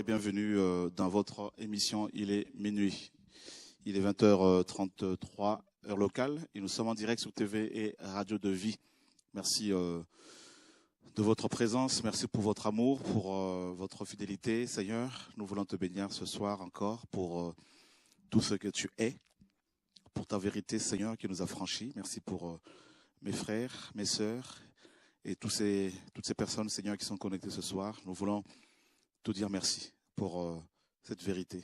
bienvenue dans votre émission Il est minuit. Il est 20h33, heure locale, et nous sommes en direct sur TV et Radio de Vie. Merci de votre présence, merci pour votre amour, pour votre fidélité, Seigneur. Nous voulons te bénir ce soir encore pour tout ce que tu es, pour ta vérité, Seigneur, qui nous a franchis. Merci pour mes frères, mes sœurs et toutes ces personnes, Seigneur, qui sont connectées ce soir. Nous voulons te dire merci pour cette vérité,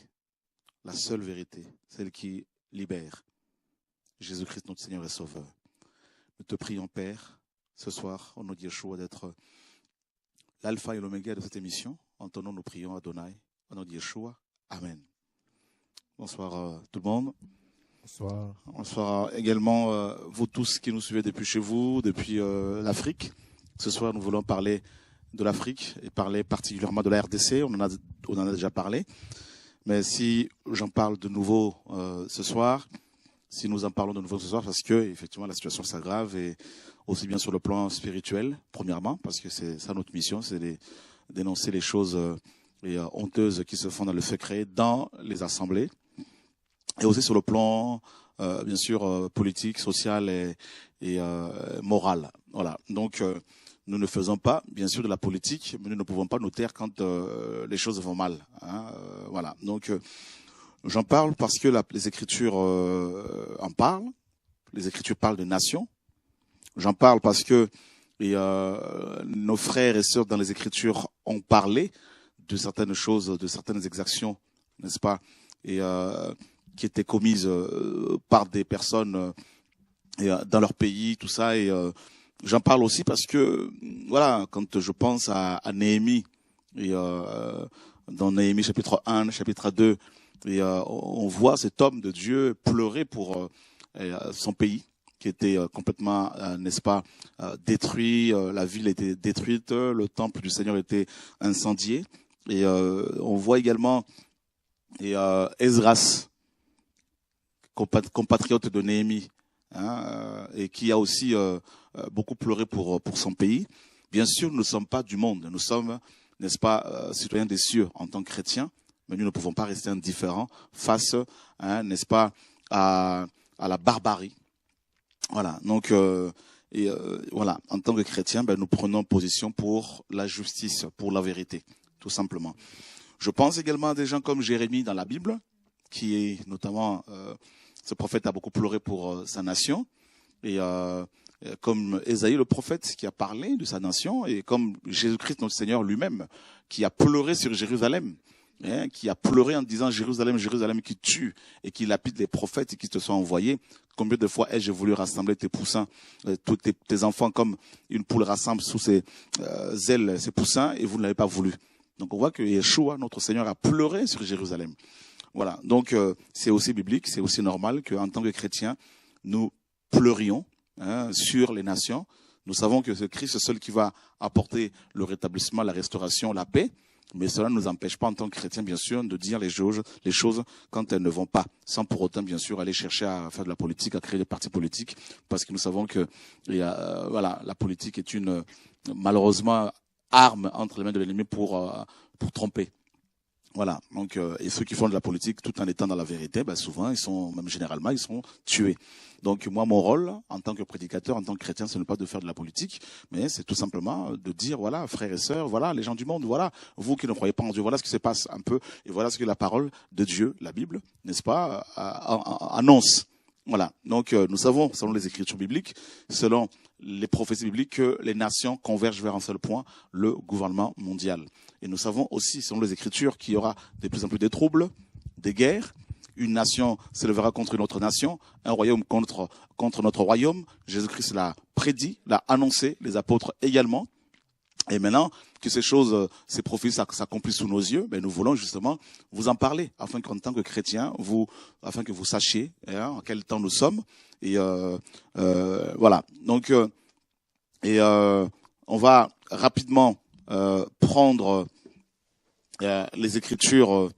la seule vérité, celle qui libère. Jésus-Christ, notre Seigneur et Sauveur. Nous te prions, Père, ce soir, au nom de Yeshua, d'être l'alpha et l'oméga de cette émission. En ton nom, nous prions, Adonai, au nom de Yeshua. Amen. Bonsoir tout le monde. Bonsoir. Bonsoir également vous tous qui nous suivez depuis chez vous, depuis l'Afrique. Ce soir, nous voulons parler de l'Afrique et parler particulièrement de la RDC. On en a déjà parlé. Mais si j'en parle de nouveau ce soir, si nous en parlons de nouveau ce soir, parce que effectivement la situation s'aggrave et aussi bien sur le plan spirituel, premièrement, parce que c'est ça notre mission, c'est de dénoncer les choses honteuses qui se font dans le secret, dans les assemblées, et aussi sur le plan, bien sûr, politique, social et moral. Voilà. Donc, nous ne faisons pas, bien sûr, de la politique, mais nous ne pouvons pas nous taire quand les choses vont mal. Hein, voilà. Donc, j'en parle parce que les Écritures en parlent. Les Écritures parlent de nations. J'en parle parce que nos frères et sœurs dans les Écritures ont parlé de certaines choses, de certaines exactions, n'est-ce pas, et qui étaient commises par des personnes dans leur pays, tout ça. Et j'en parle aussi parce que, voilà, quand je pense à Néhémie, et dans Néhémie chapitre 1, chapitre 2, et on voit cet homme de Dieu pleurer pour son pays, qui était complètement, n'est-ce pas, détruit, la ville était détruite, le temple du Seigneur était incendié. Et on voit également Esdras, compatriote de Néhémie, hein, et qui a aussi beaucoup pleuré pour son pays. Bien sûr, nous ne sommes pas du monde, nous sommes, n'est-ce pas, citoyens des cieux en tant que chrétiens, mais nous ne pouvons pas rester indifférents face, hein, n'est-ce pas, à la barbarie. Voilà. Donc, voilà, en tant que chrétiens, ben, nous prenons position pour la justice, pour la vérité, tout simplement. Je pense également à des gens comme Jérémie dans la Bible, qui est notamment, ce prophète a beaucoup pleuré pour sa nation, et comme Ésaïe le prophète qui a parlé de sa nation, et comme Jésus-Christ notre Seigneur lui-même qui a pleuré sur Jérusalem, hein, qui a pleuré en disant Jérusalem, Jérusalem qui tue et qui lapide les prophètes qui te sont envoyés. Combien de fois ai-je voulu rassembler tes poussins, tous tes enfants comme une poule rassemble sous ses ailes ses poussins, et vous ne l'avez pas voulu. Donc on voit que Yeshua, notre Seigneur, a pleuré sur Jérusalem. Voilà, donc c'est aussi biblique, c'est aussi normal qu'en tant que chrétiens, nous pleurions, hein, sur les nations. Nous savons que c'est Christ seul qui va apporter le rétablissement, la restauration, la paix, mais cela ne nous empêche pas en tant que chrétiens, bien sûr, de dire les choses quand elles ne vont pas, sans pour autant, bien sûr, aller chercher à faire de la politique, à créer des partis politiques, parce que nous savons que voilà, la politique est une, malheureusement, arme entre les mains de l'ennemi pour tromper. Voilà, donc et ceux qui font de la politique tout en étant dans la vérité, ben souvent même généralement ils sont tués. Donc moi mon rôle en tant que prédicateur, en tant que chrétien, ce n'est pas de faire de la politique, mais c'est tout simplement de dire voilà frères et sœurs, voilà les gens du monde, voilà vous qui ne croyez pas en Dieu, voilà ce qui se passe un peu et voilà ce que la parole de Dieu, la Bible, n'est-ce pas, annonce. Voilà, donc nous savons selon les Écritures bibliques, selon les prophéties bibliques, que les nations convergent vers un seul point, le gouvernement mondial. Et nous savons aussi, selon les Écritures, qu'il y aura de plus en plus de troubles, des guerres. Une nation s'élèvera contre une autre nation, un royaume contre notre royaume. Jésus-Christ l'a prédit, l'a annoncé, les apôtres également. Et maintenant que ces choses, ces prophéties s'accomplissent sous nos yeux, ben nous voulons justement vous en parler, afin qu'en tant que chrétiens, afin que vous sachiez, hein, en quel temps nous sommes. Et voilà. Donc, on va rapidement prendre les Écritures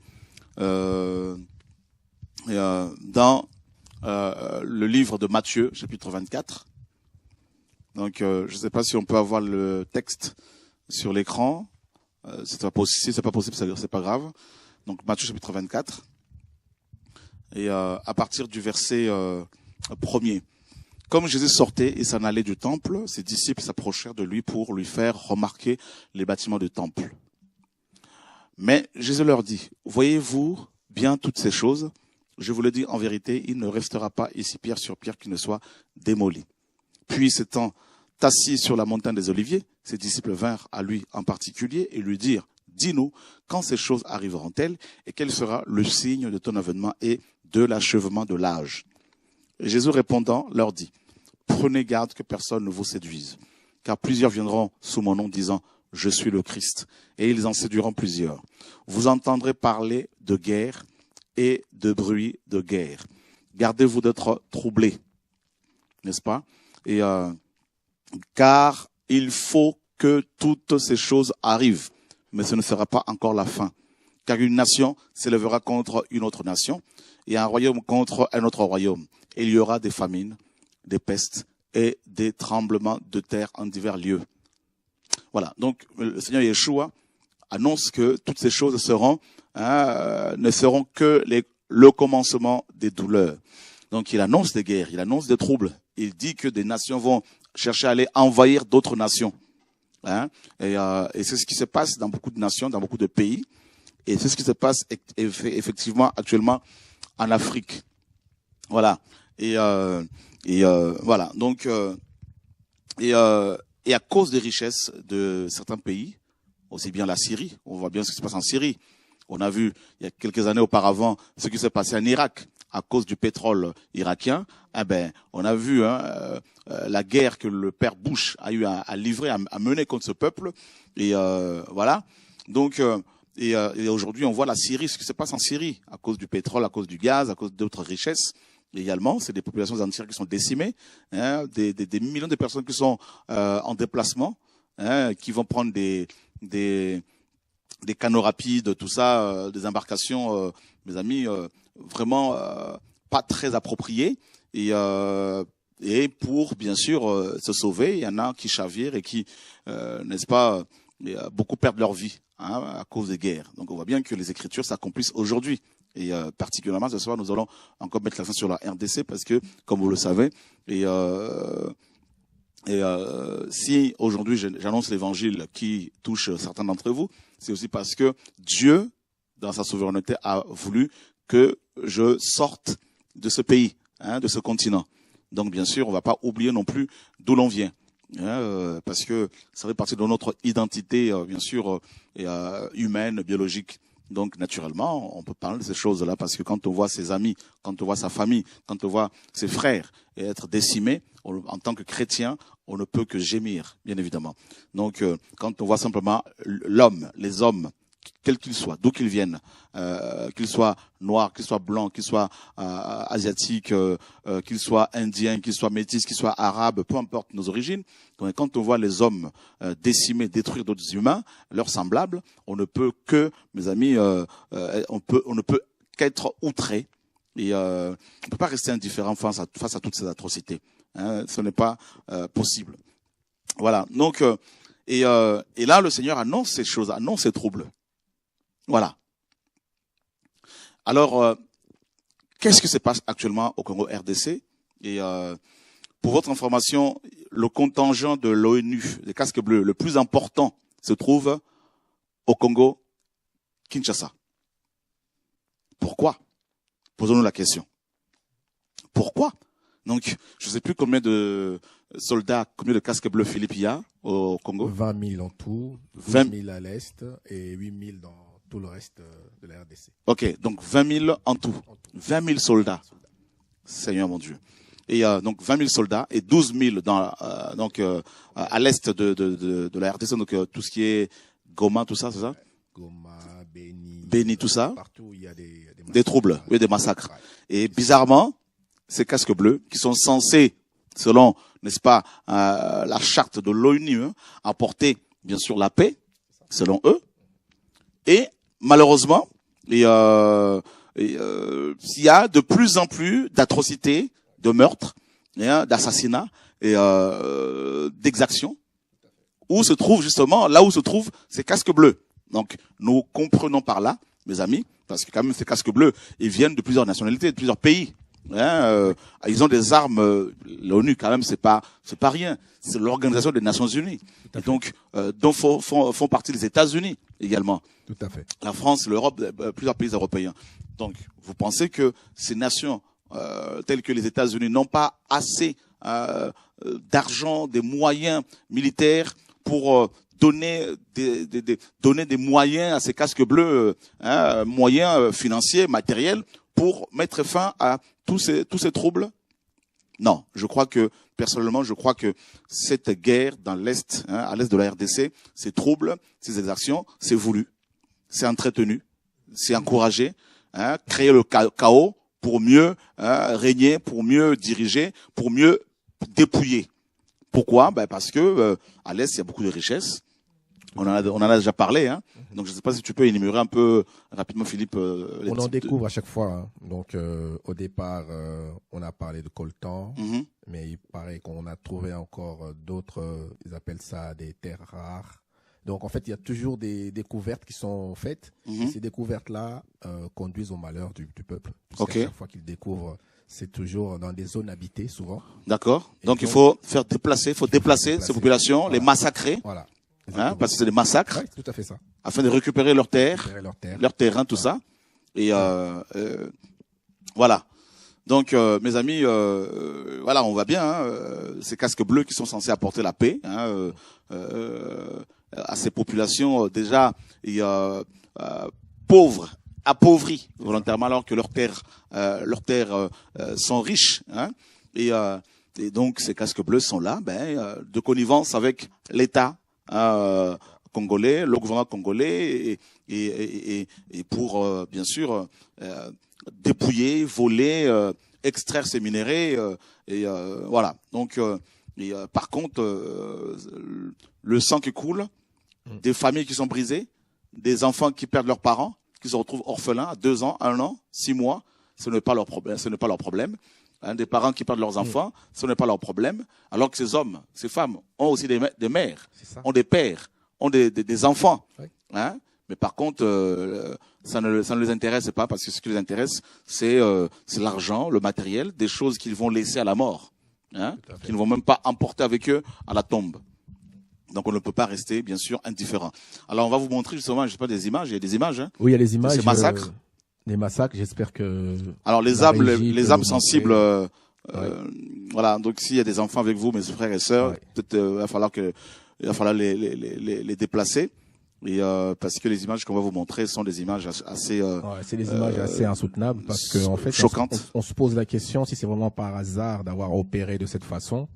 dans le livre de Matthieu, chapitre 24. Donc, je ne sais pas si on peut avoir le texte sur l'écran. Si c'est pas possible, c'est pas grave. Donc Matthieu chapitre 24. Et à partir du verset 1er. Comme Jésus sortait et s'en allait du temple, ses disciples s'approchèrent de lui pour lui faire remarquer les bâtiments du temple. Mais Jésus leur dit, voyez-vous bien toutes ces choses? Je vous le dis en vérité, il ne restera pas ici pierre sur pierre qui ne soit démoli. Puis s'étant assis sur la montagne des Oliviers, ses disciples vinrent à lui en particulier et lui dirent, dis-nous, quand ces choses arriveront-elles et quel sera le signe de ton avènement et de l'achèvement de l'âge? Et Jésus répondant leur dit, prenez garde que personne ne vous séduise, car plusieurs viendront sous mon nom disant, je suis le Christ, et ils en séduiront plusieurs. Vous entendrez parler de guerre et de bruit de guerre. Gardez-vous d'être troublés, n'est-ce pas? Et car il faut que toutes ces choses arrivent, mais ce ne sera pas encore la fin. Car une nation s'élèvera contre une autre nation, et un royaume contre un autre royaume. Et il y aura des famines, des pestes et des tremblements de terre en divers lieux. Voilà, donc le Seigneur Yeshua annonce que toutes ces choses ne seront que le commencement des douleurs. Donc il annonce des guerres, il annonce des troubles. Il dit que des nations vont chercher à aller envahir d'autres nations. Et c'est ce qui se passe dans beaucoup de nations, dans beaucoup de pays. Et c'est ce qui se passe effectivement actuellement en Afrique. Voilà. Et voilà. Donc et à cause des richesses de certains pays, aussi bien la Syrie, on voit bien ce qui se passe en Syrie. On a vu il y a quelques années auparavant ce qui s'est passé en Irak à cause du pétrole irakien. On a vu la guerre que le père Bush a eu à livrer, à mener contre ce peuple. Et voilà. Donc et aujourd'hui, on voit la Syrie, ce qui se passe en Syrie à cause du pétrole, à cause du gaz, à cause d'autres richesses. Également, c'est des populations entières qui sont décimées, des millions de personnes qui sont en déplacement, qui vont prendre des canaux rapides, tout ça, des embarcations, mes amis, vraiment pas très appropriées. Et pour, bien sûr, se sauver, il y en a qui chavirent et qui, n'est-ce pas, beaucoup perdent leur vie à cause des guerres. Donc on voit bien que les Écritures s'accomplissent aujourd'hui. Et particulièrement ce soir, nous allons encore mettre l'accent sur la RDC parce que, comme vous le savez, si aujourd'hui j'annonce l'évangile qui touche certains d'entre vous, c'est aussi parce que Dieu, dans sa souveraineté, a voulu que je sorte de ce pays, de ce continent. Donc bien sûr, on ne va pas oublier non plus d'où l'on vient. Parce que ça fait partie de notre identité, bien sûr, humaine, biologique. Donc, naturellement, on peut parler de ces choses-là parce que quand on voit ses amis, quand on voit sa famille, quand on voit ses frères être décimés, en tant que chrétien, on ne peut que gémir, bien évidemment. Donc, quand on voit simplement l'homme, les hommes, quels qu'ils soient, d'où qu'ils viennent, qu'ils soient noirs, qu'ils soient blancs, qu'ils soient asiatiques, qu'ils soient indiens, qu'ils soient métis, qu'ils soient arabes, peu importe nos origines. Donc, quand on voit les hommes décimer, détruire d'autres humains, leurs semblables, on ne peut que, mes amis, on ne peut qu'être outré. Et on ne peut pas rester indifférent face à toutes ces atrocités. Ce n'est pas possible. Voilà. Donc, et là, le Seigneur annonce ces choses, annonce ces troubles. Voilà. Alors, qu'est-ce qui se passe actuellement au Congo RDC? Et pour votre information, le contingent de l'ONU, des casques bleus, le plus important, se trouve au Congo, Kinshasa. Pourquoi? Posons-nous la question. Pourquoi? Donc, je ne sais plus combien de soldats, combien de casques bleus Philippe il y a au Congo. 20 000 en tout, 12 000 à l'est et 8 000 dans tout le reste de la RDC. Ok, donc 20 000 en tout. 20 000 soldats. Seigneur mon Dieu. Et donc 20 000 soldats et 12 000 à l'est de la RDC, donc tout ce qui est Goma, tout ça, c'est ça? Goma, Béni, tout ça. Partout il y a des troubles, oui, des massacres. Et bizarrement, ces casques bleus qui sont censés, selon, n'est-ce pas, la charte de l'ONU, apporter bien sûr la paix, selon eux. Et malheureusement, il y a de plus en plus d'atrocités, de meurtres, d'assassinats et d'exactions, où se trouvent justement, là où se trouvent ces casques bleus. Donc, nous comprenons par là, mes amis, parce que quand même ces casques bleus, ils viennent de plusieurs nationalités, de plusieurs pays. Ils ont des armes. L'ONU, quand même, c'est pas rien. C'est l'Organisation des Nations Unies. Et donc, dont font partie les États-Unis également. Tout à fait. La France, l'Europe, plusieurs pays européens. Donc, vous pensez que ces nations telles que les États-Unis n'ont pas assez d'argent, des moyens militaires pour donner des moyens à ces casques bleus, moyens financiers, matériels, pour mettre fin à tous ces troubles? Non, personnellement, je crois que cette guerre dans l'Est, à l'Est de la RDC, ces troubles, ces exactions, c'est voulu, c'est entretenu, c'est encouragé, créer le chaos pour mieux régner, pour mieux diriger, pour mieux dépouiller. Pourquoi? Parce que à l'Est, il y a beaucoup de richesses. On en a déjà parlé, Donc je ne sais pas si tu peux énumérer un peu rapidement, Philippe. On en découvre à chaque fois. Donc au départ, on a parlé de coltan, mais il paraît qu'on a trouvé encore d'autres. Ils appellent ça des terres rares. Donc en fait, il y a toujours des découvertes qui sont faites. Et ces découvertes-là conduisent au malheur du peuple. Okay. À chaque fois qu'ils découvrent, c'est toujours dans des zones habitées, souvent. D'accord. Donc il faut déplacer ces populations, voilà. Les massacrer. Voilà. Parce que c'est des massacres. Oui, tout à fait ça. Afin de récupérer leurs terres, leur terrain, tout ça. Et voilà. Donc, mes amis, voilà, on va bien. Ces casques bleus qui sont censés apporter la paix à ces populations déjà pauvres, appauvries volontairement, alors que leurs terres sont riches. Et donc, ces casques bleus sont là, de connivence avec l'État congolais, le gouvernement congolais, et pour bien sûr dépouiller, voler, extraire ces minéraux, et voilà. Donc, par contre, le sang qui coule, des familles qui sont brisées, des enfants qui perdent leurs parents, qui se retrouvent orphelins à 2 ans, 1 an, 6 mois, ce n'est pas leur problème. Ce n'est pas leur problème. Des parents qui perdent leurs enfants, ce n'est pas leur problème. Alors que ces hommes, ces femmes ont aussi des mères, ont des pères, ont des enfants. Oui. Mais par contre, ça ne les intéresse pas, parce que ce qui les intéresse, c'est l'argent, le matériel, des choses qu'ils vont laisser à la mort, qu'ils ne vont même pas emporter avec eux à la tombe. Donc on ne peut pas rester, bien sûr, indifférent. Alors on va vous montrer justement, je sais pas, des images. Il y a des images. Oui, il y a les images. Ces massacres. Les massacres, j'espère que... Alors les âmes sensibles, voilà, donc s'il y a des enfants avec vous, mes frères et sœurs, peut-être il va falloir les déplacer, et parce que les images qu'on va vous montrer sont des images assez... c'est des images assez insoutenables, parce que en fait, choquantes. On se pose la question si c'est vraiment par hasard d'avoir opéré de cette façon,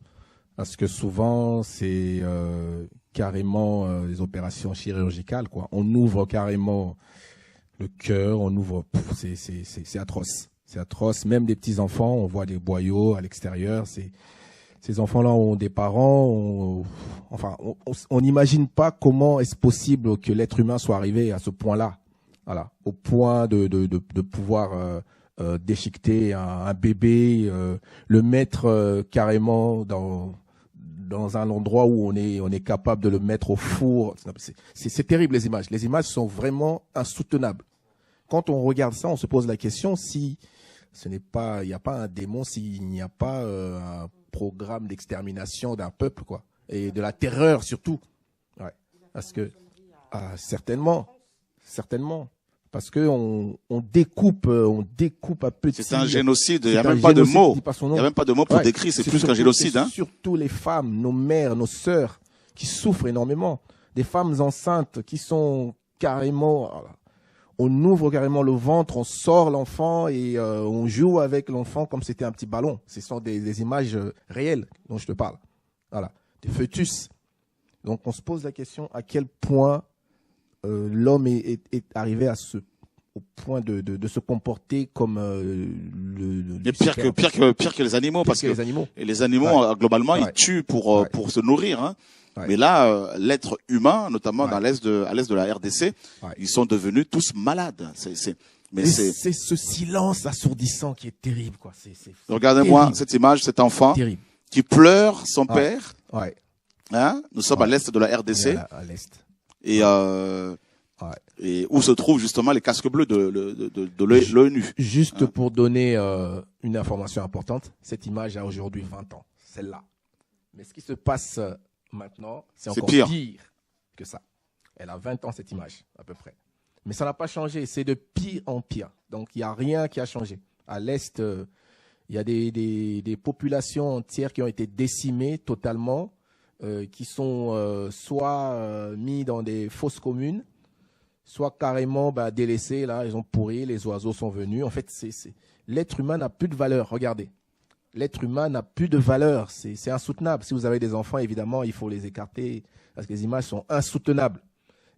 parce que souvent c'est carrément des opérations chirurgicales, quoi. On ouvre carrément le cœur, on ouvre, c'est atroce. C'est atroce. Même des petits enfants, on voit des boyaux à l'extérieur. Ces enfants-là ont des parents. On n'imagine pas comment est-ce possible que l'être humain soit arrivé à ce point-là. Voilà. Au point de pouvoir déchiqueter un bébé, le mettre carrément dans un endroit où on est capable de le mettre au four. C'est terrible, les images. Les images sont vraiment insoutenables. Quand on regarde ça, on se pose la question si il n'y a pas un démon, s'il n'y a pas un programme d'extermination d'un peuple, quoi, et de la terreur surtout. Ouais. Parce que certainement, parce que on découpe à petit. C'est un génocide. Il n'y a même pas de mots. Il n'y a même pas de mots pour décrire. C'est plus qu'un génocide. Surtout les femmes, nos mères, nos sœurs, qui souffrent énormément. Des femmes enceintes qui sont carrément. On ouvre carrément le ventre, on sort l'enfant et on joue avec l'enfant comme c'était un petit ballon. Ce sont des images réelles dont je te parle. Voilà, des fœtus. Donc on se pose la question à quel point l'homme est arrivé au point de se comporter comme pire que les animaux, parce que les animaux globalement ils tuent pour se nourrir. Mais là, l'être humain, notamment à l'est de la RDC, ils sont devenus tous malades. C'est ce silence assourdissant qui est terrible, quoi. Regardez-moi cette image, cet enfant qui pleure son père. Nous sommes à l'est de la RDC. À l'est. Et Ouais. Et où se trouvent justement les casques bleus de l'ONU. Juste pour donner une information importante, cette image a aujourd'hui 20 ans, celle-là. Mais ce qui se passe maintenant, c'est encore pire que ça. Elle a 20 ans, cette image, à peu près. Mais ça n'a pas changé, c'est de pire en pire. Donc, il n'y a rien qui a changé. À l'Est, il y a des populations entières qui ont été décimées totalement, qui sont soit mis dans des fosses communes, soit carrément délaissés, là, ils ont pourri, les oiseaux sont venus. En fait, l'être humain n'a plus de valeur, regardez. L'être humain n'a plus de valeur, c'est insoutenable. Si vous avez des enfants, évidemment, il faut les écarter, parce que les images sont insoutenables.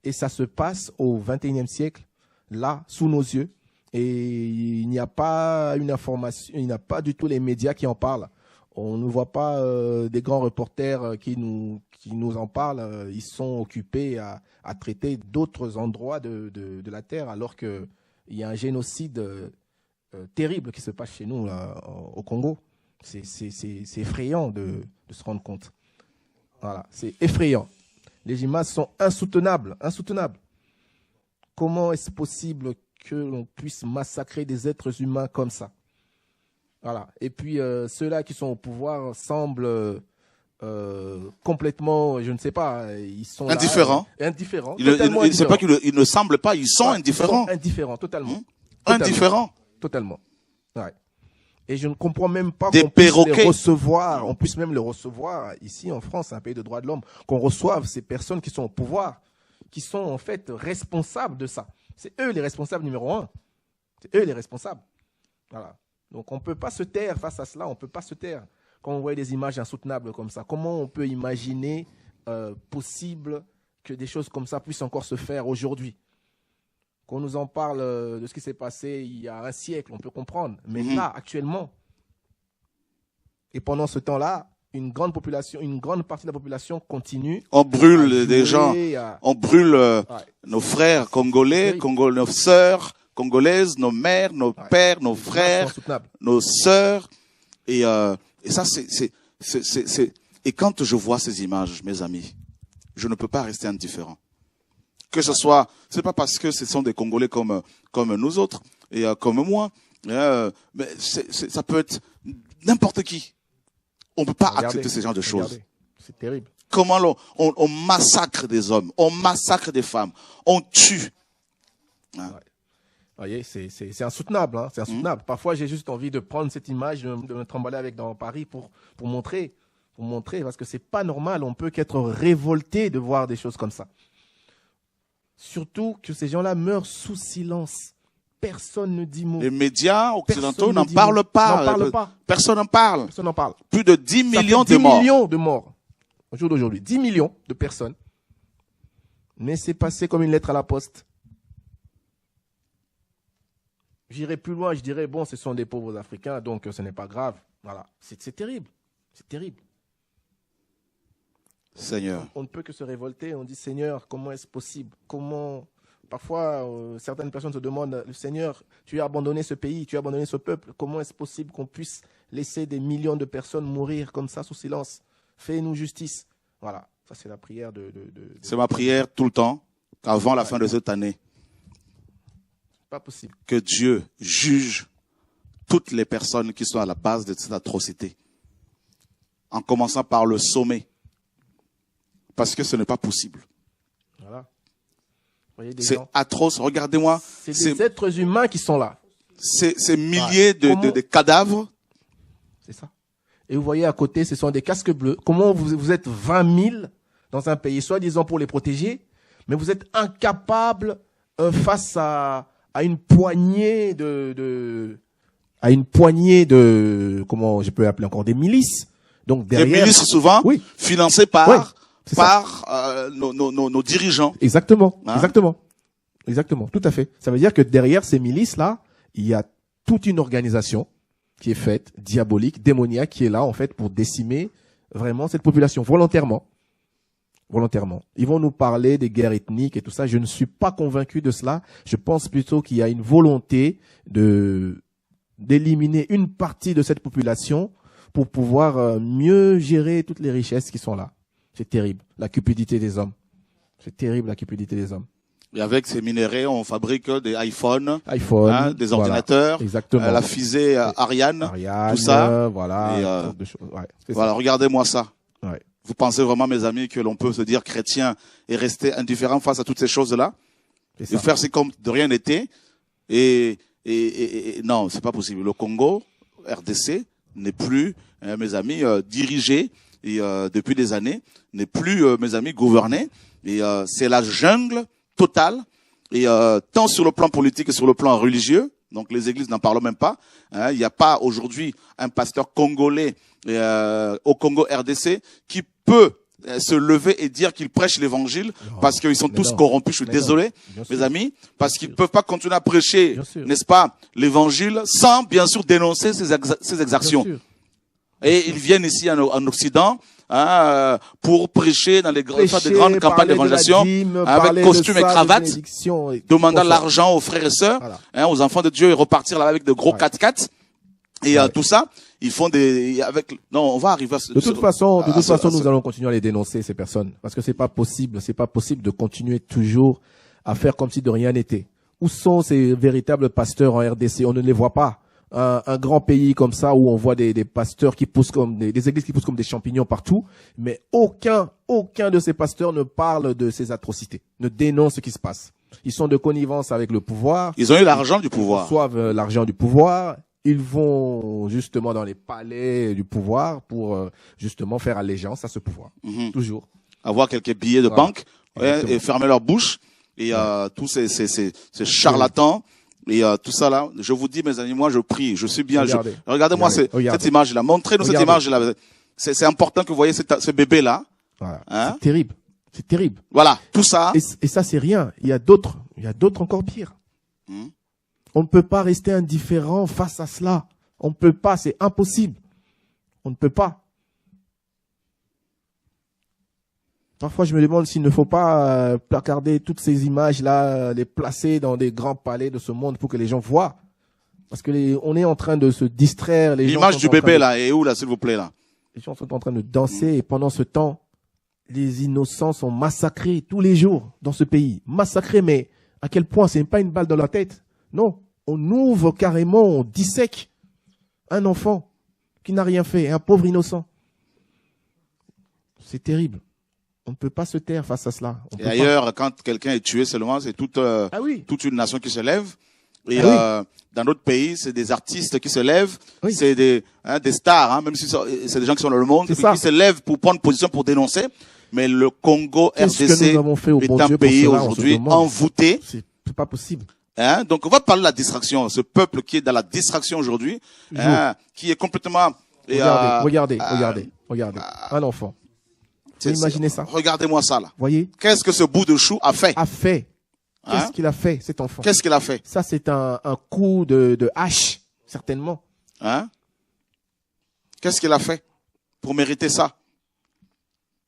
Et ça se passe au XXIe siècle, là, sous nos yeux. Et il n'y a pas une information, il n'y a pas du tout les médias qui en parlent. On ne voit pas des grands reporters qui nous en parlent. Ils sont occupés à traiter d'autres endroits de la Terre, alors qu'il y a un génocide terrible qui se passe chez nous, là, au Congo. C'est effrayant de se rendre compte. Voilà, c'est effrayant. Les images sont insoutenables, insoutenables. Comment est-ce possible que l'on puisse massacrer des êtres humains comme ça? Voilà. Et puis, ceux-là qui sont au pouvoir semblent complètement, je ne sais pas, ils sont indifférents. Indifférents. C'est pas qu'ils ne semblent pas, ils sont indifférents. Ils sont indifférents, totalement. Indifférents. Totalement. Ouais. Et je ne comprends même pas qu'on puisse les recevoir, on puisse même les recevoir ici en France, un pays de droits de l'homme, qu'on reçoive ces personnes qui sont au pouvoir, qui sont en fait responsables de ça. C'est eux les responsables numéro 1. C'est eux les responsables. Voilà. Donc on ne peut pas se taire face à cela, on ne peut pas se taire. Quand on voit des images insoutenables comme ça, comment on peut imaginer possible que des choses comme ça puissent encore se faire aujourd'hui? Qu'on nous en parle de ce qui s'est passé il y a un siècle, on peut comprendre. Mais là, actuellement, et pendant ce temps-là, une grande partie de la population continue. On brûle des gens, on brûle nos frères congolais, nos sœurs congolaises, nos mères, nos pères, nos frères, nos sœurs. Et ça, et quand je vois ces images, mes amis, je ne peux pas rester indifférent. Que ce soit, c'est pas parce que ce sont des Congolais comme nous autres et comme moi, mais ça peut être n'importe qui. On peut pas accepter ce genre de choses. C'est terrible. Comment on massacre des hommes, on massacre des femmes, on tue. Hein. Ouais. Vous voyez, c'est insoutenable, hein, c'est insoutenable. Parfois, j'ai juste envie de prendre cette image, de me trimballer avec dans Paris pour montrer, parce que c'est pas normal. On peut qu'être révolté de voir des choses comme ça. Surtout que ces gens-là meurent sous silence. Personne ne dit mot. Les médias occidentaux n'en parlent pas. Personne n'en parle. Personne n'en parle. Plus de 10 millions de morts. 10 millions de morts. Au jour d'aujourd'hui. 10 millions de personnes. Mais c'est passé comme une lettre à la poste. J'irai plus loin, je dirais, bon, ce sont des pauvres Africains, donc ce n'est pas grave. Voilà. C'est terrible. C'est terrible. Seigneur. On ne peut que se révolter. On dit, Seigneur, comment est-ce possible? Comment... Parfois, certaines personnes se demandent, Seigneur, tu as abandonné ce pays, tu as abandonné ce peuple. Comment est-ce possible qu'on puisse laisser des millions de personnes mourir comme ça sous silence? Fais-nous justice. Voilà, ça c'est la prière C'est ma prière tout le temps, avant la fin de cette année. Pas possible. Que Dieu juge toutes les personnes qui sont à la base de cette atrocité. En commençant par le sommet. Parce que ce n'est pas possible. Voilà. C'est atroce. Regardez-moi. C'est des êtres humains qui sont là. Ces milliers de cadavres. C'est ça. Et vous voyez à côté, ce sont des casques bleus. Comment vous êtes 20 000 dans un pays, soi-disant pour les protéger, mais vous êtes incapables face à une poignée de comment je peux appeler encore des milices. Donc derrière, des milices souvent financées par nos dirigeants. Exactement, hein? Exactement, tout à fait. Ça veut dire que derrière ces milices-là, il y a toute une organisation qui est faite, diabolique, démoniaque, qui est là en fait pour décimer vraiment cette population volontairement. Ils vont nous parler des guerres ethniques et tout ça. Je ne suis pas convaincu de cela. Je pense plutôt qu'il y a une volonté d'éliminer une partie de cette population pour pouvoir mieux gérer toutes les richesses qui sont là. C'est terrible, la cupidité des hommes. C'est terrible, la cupidité des hommes. Et avec ces minerais, on fabrique des iPhones, des ordinateurs, exactement. La fusée Ariane, tout ça. Voilà. Voilà, regardez-moi ça. Ouais. Vous pensez vraiment, mes amis, que l'on peut se dire chrétien et rester indifférent face à toutes ces choses-là? Et faire c'est comme de rien n'était? Et non, c'est pas possible. Le Congo, RDC, n'est plus, mes amis, dirigé et depuis des années, n'est plus, mes amis, gouverné. Et c'est la jungle totale. Et tant sur le plan politique que sur le plan religieux. Donc les églises n'en parlent même pas. Il n'y a pas aujourd'hui un pasteur congolais au Congo RDC qui peut se lever et dire qu'il prêche l'évangile parce qu'ils sont tous corrompus. Je suis désolé, mes amis, parce qu'ils ne peuvent pas continuer à prêcher, n'est-ce pas, l'évangile sans bien sûr dénoncer ces exactions. Et ils viennent ici en Occident pour prêcher dans faire de grandes campagnes d'évangélisation avec costume et cravate, demandant l'argent aux frères et sœurs, aux enfants de Dieu et repartir là avec de gros 4x4. Et tout ça, ils font non, on va arriver à de toute façon, nous allons continuer à les dénoncer, ces personnes. Parce que c'est pas possible de continuer toujours à faire comme si de rien n'était. Où sont ces véritables pasteurs en RDC? On ne les voit pas. Un grand pays comme ça où on voit des pasteurs qui poussent comme des églises qui poussent comme des champignons partout, mais aucun de ces pasteurs ne parle de ces atrocités, ne dénonce ce qui se passe. Ils sont de connivence avec le pouvoir. Ils ont eu l'argent du pouvoir. Ils reçoivent l'argent du pouvoir. Ils vont justement dans les palais du pouvoir pour justement faire allégeance à ce pouvoir. Toujours. Avoir quelques billets de banque et fermer leur bouche. Et tous ces charlatans et tout ça là. Je vous dis, mes amis, moi je prie, je suis bien. Regardez-moi cette image-là. Montrez-nous cette image-là. C'est important que vous voyez ce bébé-là. Voilà. C'est terrible. C'est terrible. Voilà, tout ça. Et ça, c'est rien. Il y a d'autres encore pires. On ne peut pas rester indifférent face à cela. On ne peut pas, c'est impossible. On ne peut pas. Parfois, je me demande s'il ne faut pas placarder toutes ces images-là, les placer dans des grands palais de ce monde pour que les gens voient. Parce que on est en train de se distraire. L'image du bébé là, est où là, s'il vous plaît là? Les gens sont en train de danser et pendant ce temps, les innocents sont massacrés tous les jours dans ce pays. Massacrés, mais à quel point? C'est pas une balle dans la tête. Non, on ouvre carrément, on dissèque un enfant qui n'a rien fait, un pauvre innocent. C'est terrible. On ne peut pas se taire face à cela. Et d'ailleurs, quand quelqu'un est tué seulement, c'est toute une nation qui se lève. Et dans d'autres pays, c'est des artistes qui se lèvent, c'est des stars, même si c'est des gens qui sont dans le monde, qui se lèvent pour prendre position, pour dénoncer. Mais le Congo RDC est un pays aujourd'hui envoûté. C'est pas possible. Donc on va parler de la distraction. Ce peuple qui est dans la distraction aujourd'hui, qui est complètement... Regardez. Un enfant. Imaginez ça. Regardez-moi ça là. Voyez? Qu'est-ce que ce bout de chou a fait? Qu'est-ce qu'il a fait, cet enfant? Qu'est-ce qu'il a fait? Ça, c'est un coup de hache, certainement. Qu'est-ce qu'il a fait pour mériter ça?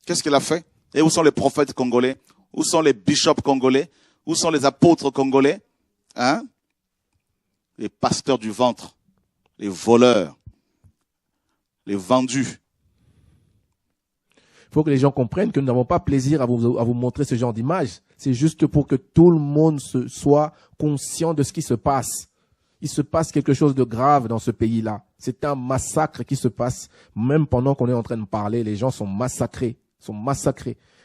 Qu'est-ce qu'il a fait? Et où sont les prophètes congolais? Où sont les bishops congolais? Où sont les apôtres congolais? Les pasteurs du ventre, les voleurs, les vendus. Il faut que les gens comprennent que nous n'avons pas plaisir à vous montrer ce genre d'image. C'est juste pour que tout le monde soit conscient de ce qui se passe. Il se passe quelque chose de grave dans ce pays-là. C'est un massacre qui se passe. Même pendant qu'on est en train de parler, les gens sont massacrés.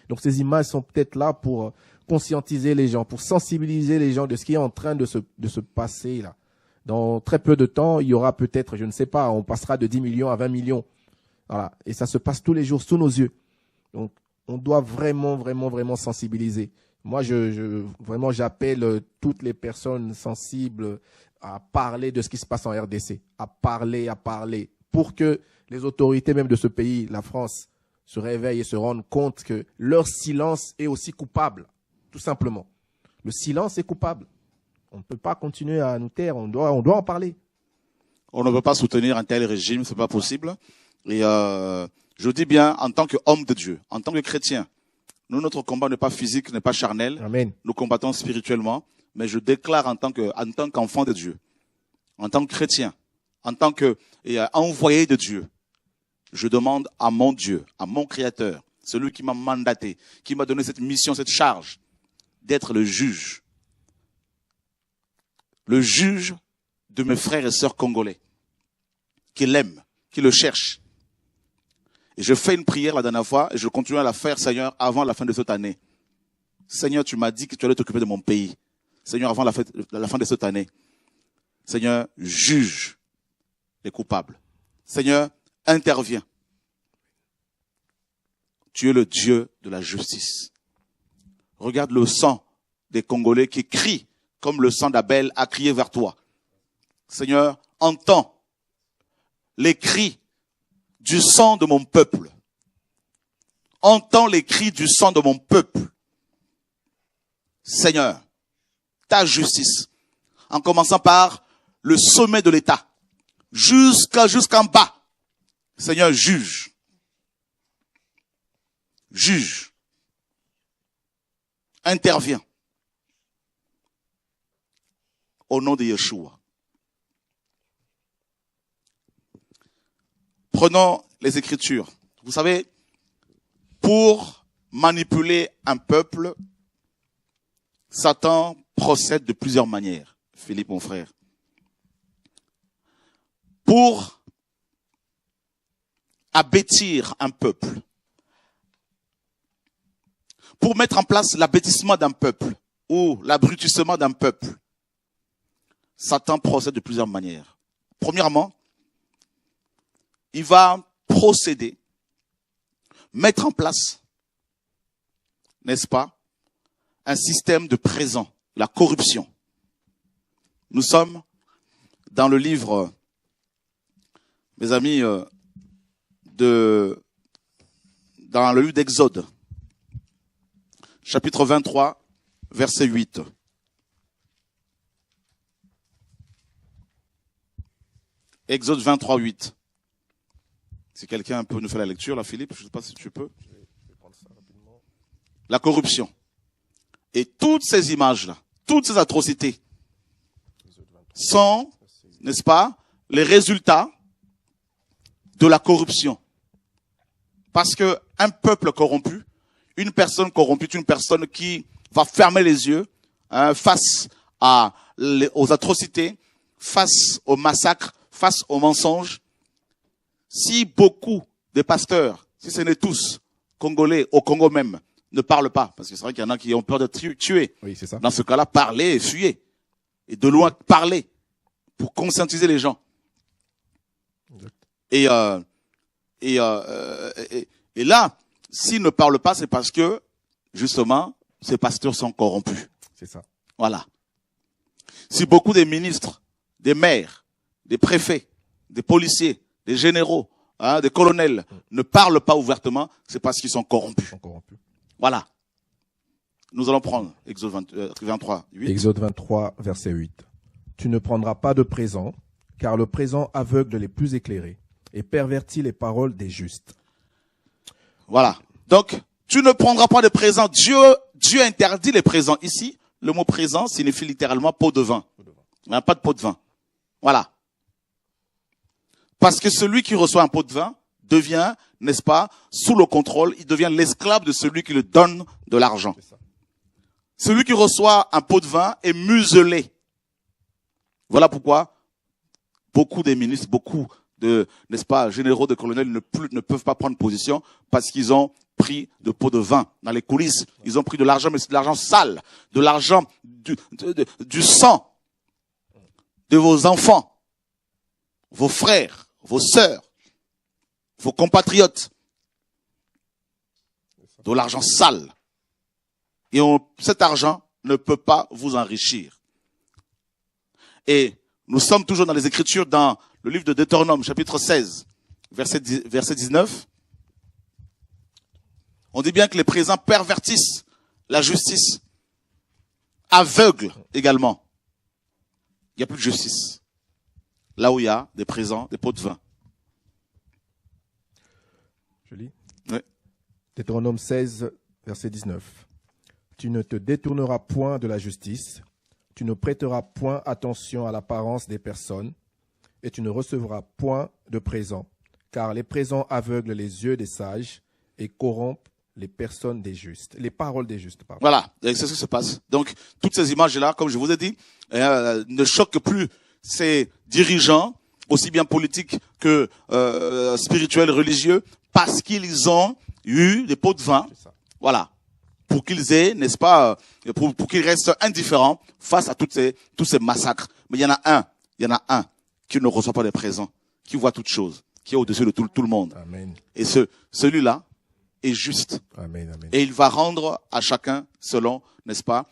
Donc ces images sont peut-être là pour conscientiser les gens, pour sensibiliser les gens de ce qui est en train de se passer là. Dans très peu de temps, il y aura peut-être, je ne sais pas, on passera de 10 millions à 20 millions. Voilà. Et ça se passe tous les jours sous nos yeux. Donc, on doit vraiment sensibiliser. Moi, vraiment, j'appelle toutes les personnes sensibles à parler de ce qui se passe en RDC, à parler, pour que les autorités même de ce pays, la France, se réveillent et se rendent compte que leur silence est aussi coupable, tout simplement. Le silence est coupable. On ne peut pas continuer à nous taire, on doit en parler. On ne peut pas soutenir un tel régime, c'est pas possible. Et je dis bien, en tant qu'homme de Dieu, en tant que chrétien, notre combat n'est pas physique, n'est pas charnel. Amen. Nous combattons spirituellement, mais je déclare en tant qu'enfant de Dieu, en tant que chrétien, en tant qu'envoyé de Dieu, je demande à mon Dieu, à mon Créateur, celui qui m'a mandaté, qui m'a donné cette mission, cette charge, d'être le juge de mes frères et sœurs congolais, qui l'aiment, qui le cherchent. Et je fais une prière la dernière fois, et je continue à la faire, Seigneur, avant la fin de cette année. Seigneur, tu m'as dit que tu allais t'occuper de mon pays. Seigneur, avant la fin de cette année. Seigneur, juge les coupables. Seigneur, interviens. Tu es le Dieu de la justice. Regarde le sang des Congolais qui crient comme le sang d'Abel a crié vers toi. Seigneur, entends les cris du sang de mon peuple. Entends les cris du sang de mon peuple. Seigneur, ta justice, en commençant par le sommet de l'État, jusqu'en bas. Seigneur, juge. Juge. Interviens. Au nom de Yeshua. Prenons les Écritures. Vous savez, pour manipuler un peuple, Satan procède de plusieurs manières. Philippe, mon frère. Pour abêtir un peuple, pour mettre en place l'abêtissement d'un peuple ou l'abrutissement d'un peuple, Satan procède de plusieurs manières. Premièrement, il va procéder, mettre en place, n'est-ce pas, un système de présent, la corruption. Nous sommes dans le livre, mes amis, dans le livre d'Exode, chapitre 23, verset 8. Exode 23, 8. Si quelqu'un peut nous faire la lecture, là, Philippe, je ne sais pas si tu peux. La corruption. Et toutes ces images-là, toutes ces atrocités sont, n'est-ce pas, les résultats de la corruption. Parce que un peuple corrompu, une personne corrompue, une personne qui va fermer les yeux face aux atrocités, face aux massacres, face aux mensonges. Si beaucoup de pasteurs, si ce n'est tous, Congolais, au Congo même, ne parlent pas, parce que c'est vrai qu'il y en a qui ont peur de tuer. Oui, c'est ça. Dans ce cas-là, parlez et fuyez. Et de loin, parlez pour conscientiser les gens. Et là, s'ils ne parlent pas, c'est parce que, justement, ces pasteurs sont corrompus. C'est ça. Voilà. Si beaucoup des ministres, des maires, des préfets, des policiers, des généraux, des colonels ne parlent pas ouvertement, c'est parce qu'ils sont corrompus. Voilà. Nous allons prendre Exode 23, 8. Exode 23, verset 8. Tu ne prendras pas de présent, car le présent aveugle les plus éclairés et pervertit les paroles des justes. Voilà. Donc, tu ne prendras pas de présent. Dieu interdit les présents. Ici, le mot présent signifie littéralement pot de vin. Pas de pot de vin. Voilà. Parce que celui qui reçoit un pot de vin devient, n'est-ce pas, sous le contrôle, il devient l'esclave de celui qui lui donne de l'argent. Celui qui reçoit un pot de vin est muselé. Voilà pourquoi beaucoup des ministres, beaucoup de, n'est-ce pas, généraux, de colonels ne peuvent pas prendre position parce qu'ils ont pris de pots de vin dans les coulisses. Ils ont pris de l'argent, mais c'est de l'argent sale, de l'argent du sang de vos enfants, vos frères, vos sœurs, vos compatriotes, de l'argent sale. Et cet argent ne peut pas vous enrichir. Et nous sommes toujours dans les Écritures, dans le livre de Deutéronome, chapitre 16, verset 19. On dit bien que les présents pervertissent la justice, aveuglent également. Il n'y a plus de justice. Là où il y a des présents, des pots de vin. Je lis. Oui. Deutéronome 16, verset 19. Tu ne te détourneras point de la justice, tu ne prêteras point attention à l'apparence des personnes, et tu ne recevras point de présents, car les présents aveuglent les yeux des sages et corrompent les personnes des justes, les paroles des justes. Pardon. Voilà, c'est ce qui se passe. Donc, toutes ces images-là, comme je vous ai dit, ne choquent plus ces dirigeants, aussi bien politiques que spirituels, religieux, parce qu'ils ont eu des pots de vin. Voilà. Pour qu'ils aient, n'est-ce pas, pour qu'ils restent indifférents face à tous ces massacres. Mais il y en a un qui ne reçoit pas de présents, qui voit toutes choses, qui est au-dessus de tout le monde. Amen. Et celui-là est juste. Amen, amen. Et il va rendre à chacun selon, n'est-ce pas,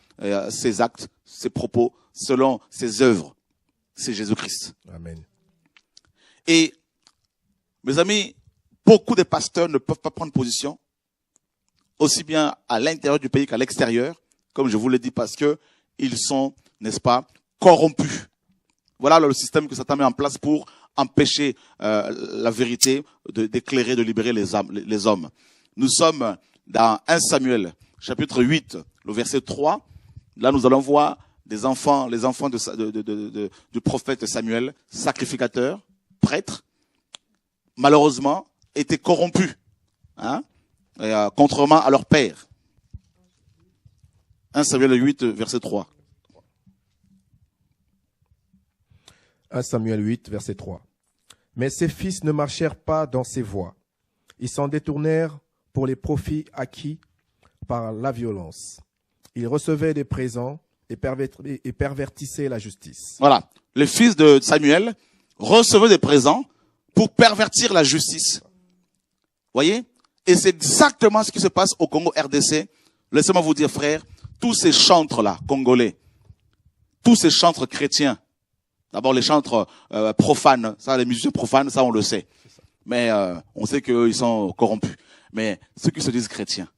ses actes, ses propos, selon ses œuvres. C'est Jésus-Christ. Amen. Et, mes amis, beaucoup de pasteurs ne peuvent pas prendre position, aussi bien à l'intérieur du pays qu'à l'extérieur, comme je vous l'ai dit, parce que ils sont, n'est-ce pas, corrompus. Voilà le système que Satan met en place pour empêcher la vérité d'éclairer, de libérer les hommes. Nous sommes dans 1 Samuel, chapitre 8, le verset 3. Là, nous allons voir les enfants du prophète Samuel, sacrificateurs, prêtres, malheureusement, étaient corrompus, hein, contrairement à leur père. 1 Samuel 8, verset 3. 1 Samuel 8, verset 3. Mais ses fils ne marchèrent pas dans ses voies. Ils s'en détournèrent pour les profits acquis par la violence. Ils recevaient des présents et pervertissaient la justice. Voilà. Les fils de Samuel recevaient des présents pour pervertir la justice. Voyez? Et c'est exactement ce qui se passe au Congo RDC. Laissez-moi vous dire, frères, tous ces chantres-là, congolais, tous ces chantres chrétiens, d'abord les chantres profanes, ça, les musiciens profanes, ça on le sait. Mais on sait qu'ils sont corrompus. Mais ceux qui se disent chrétiens,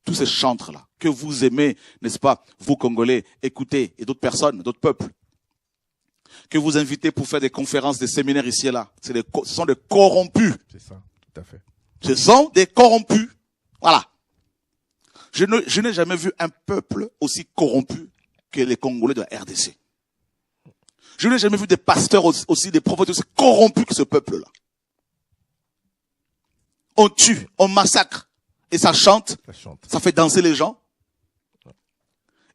tous ces chantres-là, que vous aimez, n'est-ce pas, vous Congolais, écoutez, et d'autres personnes, d'autres peuples, que vous invitez pour faire des conférences, des séminaires ici et là, ce sont des corrompus. C'est ça, tout à fait. Ce sont des corrompus. Voilà. Je n'ai jamais vu un peuple aussi corrompu que les Congolais de la RDC. Je n'ai jamais vu des pasteurs aussi, des prophètes aussi corrompus que ce peuple-là. On tue, on massacre, et ça chante, ça fait danser les gens.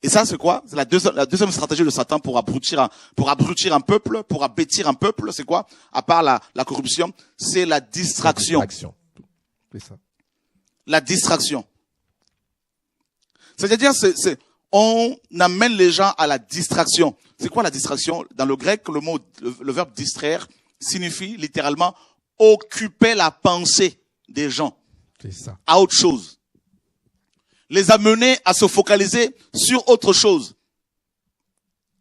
Et ça, c'est quoi? C'est la deuxième stratégie de Satan pour abrutir un peuple, pour abêtir un peuple, c'est quoi? À part la corruption, c'est la distraction. C'est ça. La distraction. C'est-à-dire, on amène les gens à la distraction. C'est quoi la distraction? Dans le grec, le verbe distraire signifie littéralement occuper la pensée des gens. C'est ça. À autre chose. Les amener à se focaliser sur autre chose.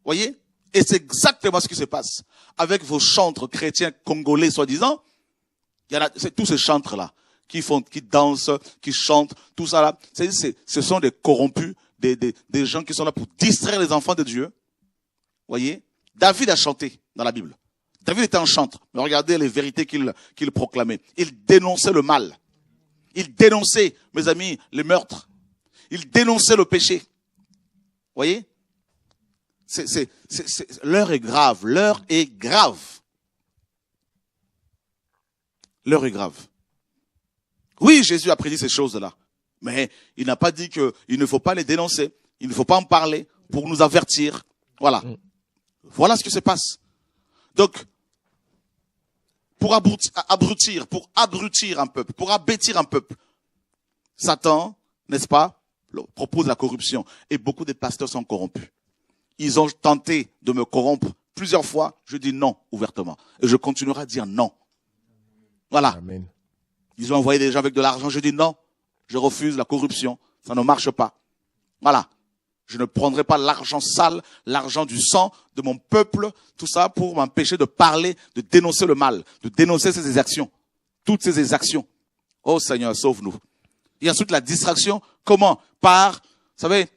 Voyez? Et c'est exactement ce qui se passe avec vos chantres chrétiens congolais, soi-disant. C'est tous ces chantres-là qui dansent, qui chantent, tout ça là. Ce sont des corrompus, des gens qui sont là pour distraire les enfants de Dieu. Voyez? David a chanté dans la Bible. David était un chantre. Mais regardez les vérités qu'il proclamait. Il dénonçait le mal. Il dénonçait, mes amis, les meurtres. Il dénonçait le péché. Voyez? L'heure est grave. L'heure est grave. L'heure est grave. Oui, Jésus a prédit ces choses-là. Mais il n'a pas dit qu'il ne faut pas les dénoncer. Il ne faut pas en parler pour nous avertir. Voilà. Voilà ce qui se passe. Donc, pour abrutir un peuple, pour abêtir un peuple, Satan, n'est-ce pas, propose la corruption. Et beaucoup de pasteurs sont corrompus. Ils ont tenté de me corrompre plusieurs fois. Je dis non ouvertement. Et je continuerai à dire non. Voilà. Amen. Ils ont envoyé des gens avec de l'argent. Je dis non. Je refuse la corruption. Ça ne marche pas. Voilà. Je ne prendrai pas l'argent sale, l'argent du sang de mon peuple, tout ça pour m'empêcher de parler, de dénoncer le mal, de dénoncer ces exactions. Toutes ces exactions. Oh Seigneur, sauve-nous. Et ensuite la distraction. Comment? Par, vous savez,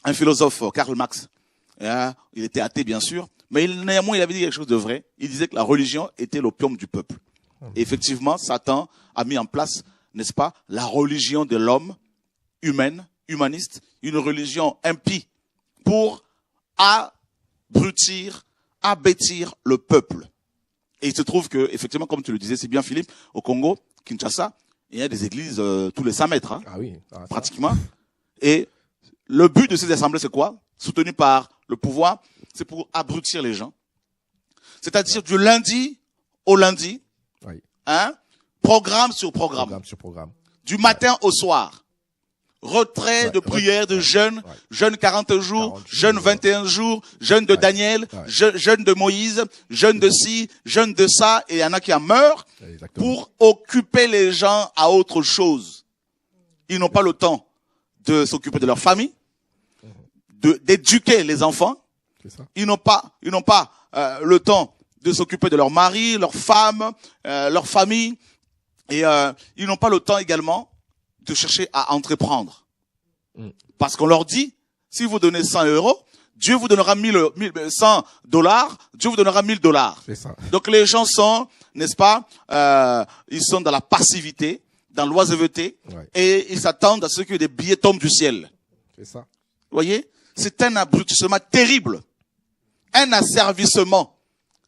un philosophe, Karl Marx. Il était athée bien sûr, mais néanmoins il avait dit quelque chose de vrai. Il disait que la religion était l'opium du peuple. Et effectivement, Satan a mis en place, n'est-ce pas, la religion de l'homme, humaine, humaniste, une religion impie pour abrutir, abêtir le peuple. Et il se trouve que, effectivement, comme tu le disais, c'est bien Philippe, au Congo, Kinshasa, Il y a des églises tous les 100 mètres, hein, Ah oui. Ah, ça. pratiquement. Et le but de ces assemblées, c'est quoi? Soutenu par le pouvoir, c'est pour abrutir les gens. C'est-à-dire du lundi au lundi, Oui. hein, programme sur programme. Programme sur programme. Du matin au soir. Retrait de prière, de jeûne, jeûne 40 jours, 40 jeûne jours. 21 jours, jeûne de Daniel, jeûne de Moïse, jeûne de ci, jeûne de ça, et il y en a qui en meurent Exactement. pour occuper les gens à autre chose. Ils n'ont pas le temps de s'occuper de leur famille, d'éduquer les enfants. C'est ça. Ils n'ont pas le temps de s'occuper de leur mari, leur femme, leur famille, et ils n'ont pas le temps également de chercher à entreprendre. Parce qu'on leur dit, si vous donnez 100 €, Dieu vous donnera 100 $, Dieu vous donnera 1000 $. C'est ça. Donc les gens sont, n'est-ce pas, ils sont dans la passivité, dans l'oisiveté, et ils s'attendent à ce que des billets tombent du ciel. C'est ça. Vous voyez? C'est un abrutissement terrible. Un asservissement.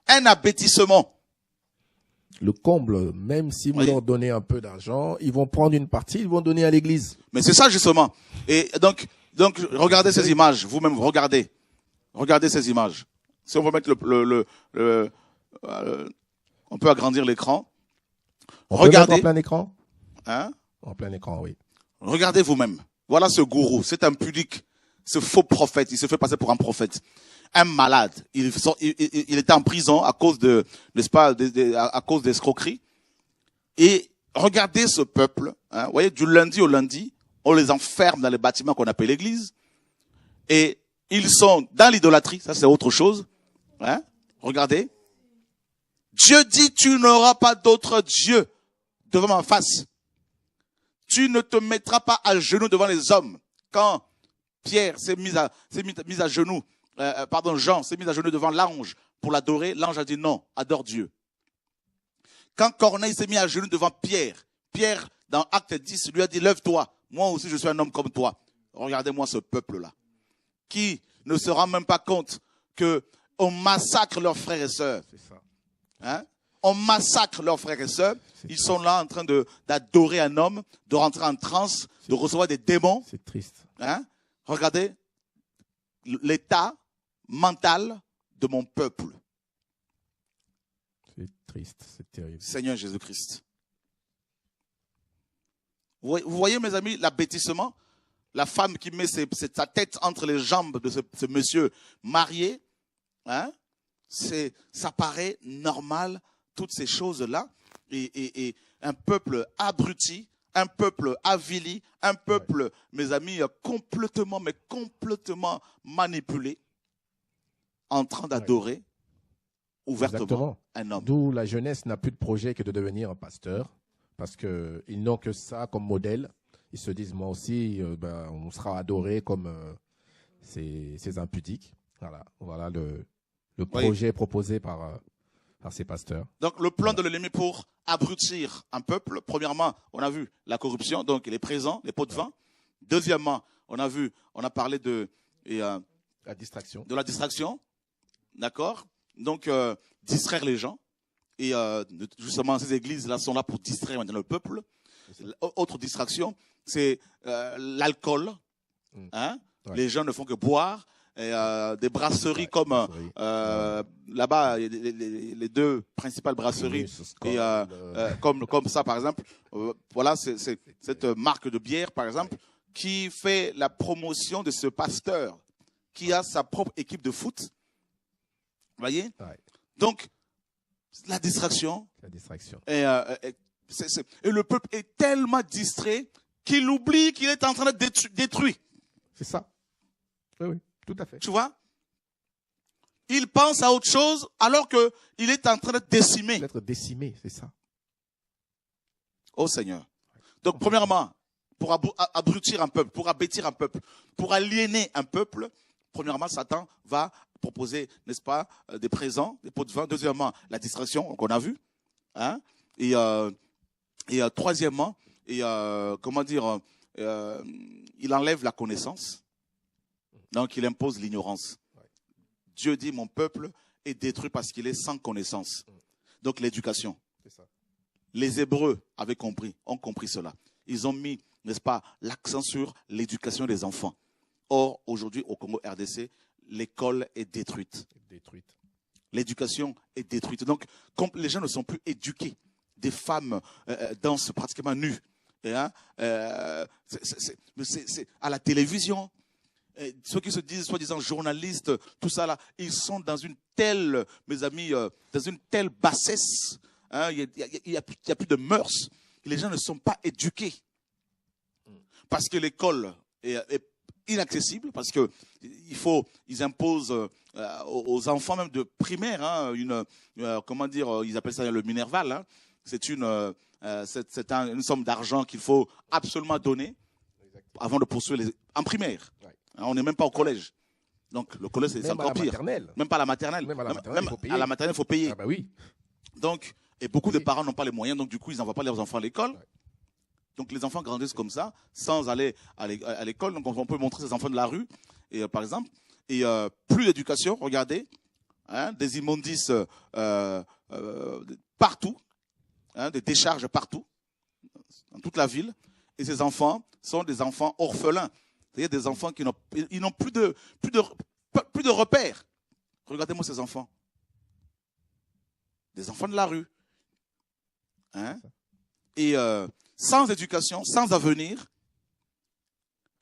Un abêtissement. Le comble, même si vous Oui. leur donnez un peu d'argent, ils vont prendre une partie, ils vont donner à l'église. Mais c'est ça justement. Et donc regardez ces images. Vous-même, regardez. Regardez ces images. Si on veut mettre on peut agrandir l'écran. On peut mettre Regardez. en plein écran? Hein? En plein écran, oui. Regardez vous-même. Voilà ce gourou. C'est un pudique. Ce faux prophète. Il se fait passer pour un prophète. Un malade. Il était en prison à cause de, n'est-ce pas, à cause d'escroquerie. Et regardez ce peuple. Hein, vous voyez, du lundi au lundi, on les enferme dans les bâtiments qu'on appelle l'église. Et ils sont dans l'idolâtrie. Ça, c'est autre chose. Hein? Regardez. Dieu dit, tu n'auras pas d'autre Dieu devant ma face. Tu ne te mettras pas à genoux devant les hommes. Quand Pierre s'est mis à genoux, Jean s'est mis à genoux devant l'ange pour l'adorer, l'ange a dit non, adore Dieu. Quand Corneille s'est mis à genoux devant Pierre, Pierre, dans Acte 10, lui a dit, lève-toi, moi aussi je suis un homme comme toi. Regardez-moi ce peuple-là, qui ne se rend même pas compte que on massacre leurs frères et sœurs. C'est ça. Hein? On massacre leurs frères et sœurs. Ils sont là en train d'adorer un homme, de rentrer en transe, de recevoir des démons. C'est triste. Hein? Regardez l'état mental de mon peuple. C'est triste, c'est terrible. Seigneur Jésus-Christ. Vous voyez, mes amis, l'abêtissement? La femme qui met sa tête entre les jambes de ce monsieur marié, hein? Ça paraît normal, toutes ces choses-là. Et un peuple abruti, un peuple avili, un peuple, mes amis, complètement manipulé, en train d'adorer ouvertement Exactement. un homme. D'où la jeunesse n'a plus de projet que de devenir un pasteur, parce que ils n'ont que ça comme modèle. Ils se disent, moi aussi, on sera adoré comme ces impudiques. Voilà le projet proposé par ces pasteurs. Donc le plan de l'ennemi pour abrutir un peuple, premièrement, on a vu la corruption, donc il est présent, les pots de vin. Deuxièmement, on a parlé de La distraction. la distraction, d'accord? Donc distraire les gens. Et justement, ces églises-là sont là pour distraire maintenant le peuple. Autre distraction, c'est l'alcool. Hein? Ouais. Les gens ne font que boire. Et, des brasseries comme là-bas, les deux principales brasseries, et, comme ça par exemple, voilà, c'est cette marque de bière par exemple qui fait la promotion de ce pasteur qui a sa propre équipe de foot. Vous voyez? Donc la distraction. Et le peuple est tellement distrait qu'il oublie qu'il est en train d'être détruit. C'est ça. Oui. Tout à fait. Tu vois? Il pense à autre chose alors qu'il est en train de décimer. D'être décimé, c'est ça. Oh Seigneur. Donc premièrement, pour abrutir un peuple, pour abêtir un peuple, pour aliéner un peuple, premièrement, Satan va proposer, n'est-ce pas, des présents, des pots de vin. Deuxièmement, la distraction qu'on a vu. Hein? Et troisièmement, il enlève la connaissance. Donc, il impose l'ignorance. Dieu dit, mon peuple est détruit parce qu'il est sans connaissance. Donc, l'éducation. Les Hébreux ont compris cela. Ils ont mis, n'est-ce pas, l'accent sur l'éducation des enfants. Or, aujourd'hui, au Congo RDC, l'école est détruite. L'éducation est détruite. Donc, comme les gens ne sont plus éduqués, des femmes dansent pratiquement nues. Et, hein, c'est à la télévision. Et ceux qui se disent soi-disant journalistes, tout ça là, ils sont dans une telle, mes amis, dans une telle bassesse. Hein, il y a plus de mœurs. Les gens ne sont pas éduqués. Parce que l'école est inaccessible, parce que ils imposent aux enfants même de primaire, hein, comment dire, ils appellent ça le minerval. Hein. C'est une somme d'argent qu'il faut absolument donner avant de poursuivre en primaire. Ouais. On n'est même pas au collège. Donc le collège, c'est encore pire. Même pas à la maternelle. Même à la maternelle, il faut payer. Ah bah oui. Donc, et beaucoup de parents n'ont pas les moyens, donc du coup, ils n'envoient pas leurs enfants à l'école. Ouais. Donc les enfants grandissent comme ça, sans aller à l'école. Donc on peut montrer ces enfants de la rue, et, par exemple. Et plus d'éducation, regardez, hein, des immondices partout, hein, des décharges partout, dans toute la ville. Et ces enfants sont des enfants orphelins. C'est-à-dire des enfants qui n'ont plus de repères. Regardez-moi ces enfants. Des enfants de la rue. Hein? Et sans éducation, sans avenir.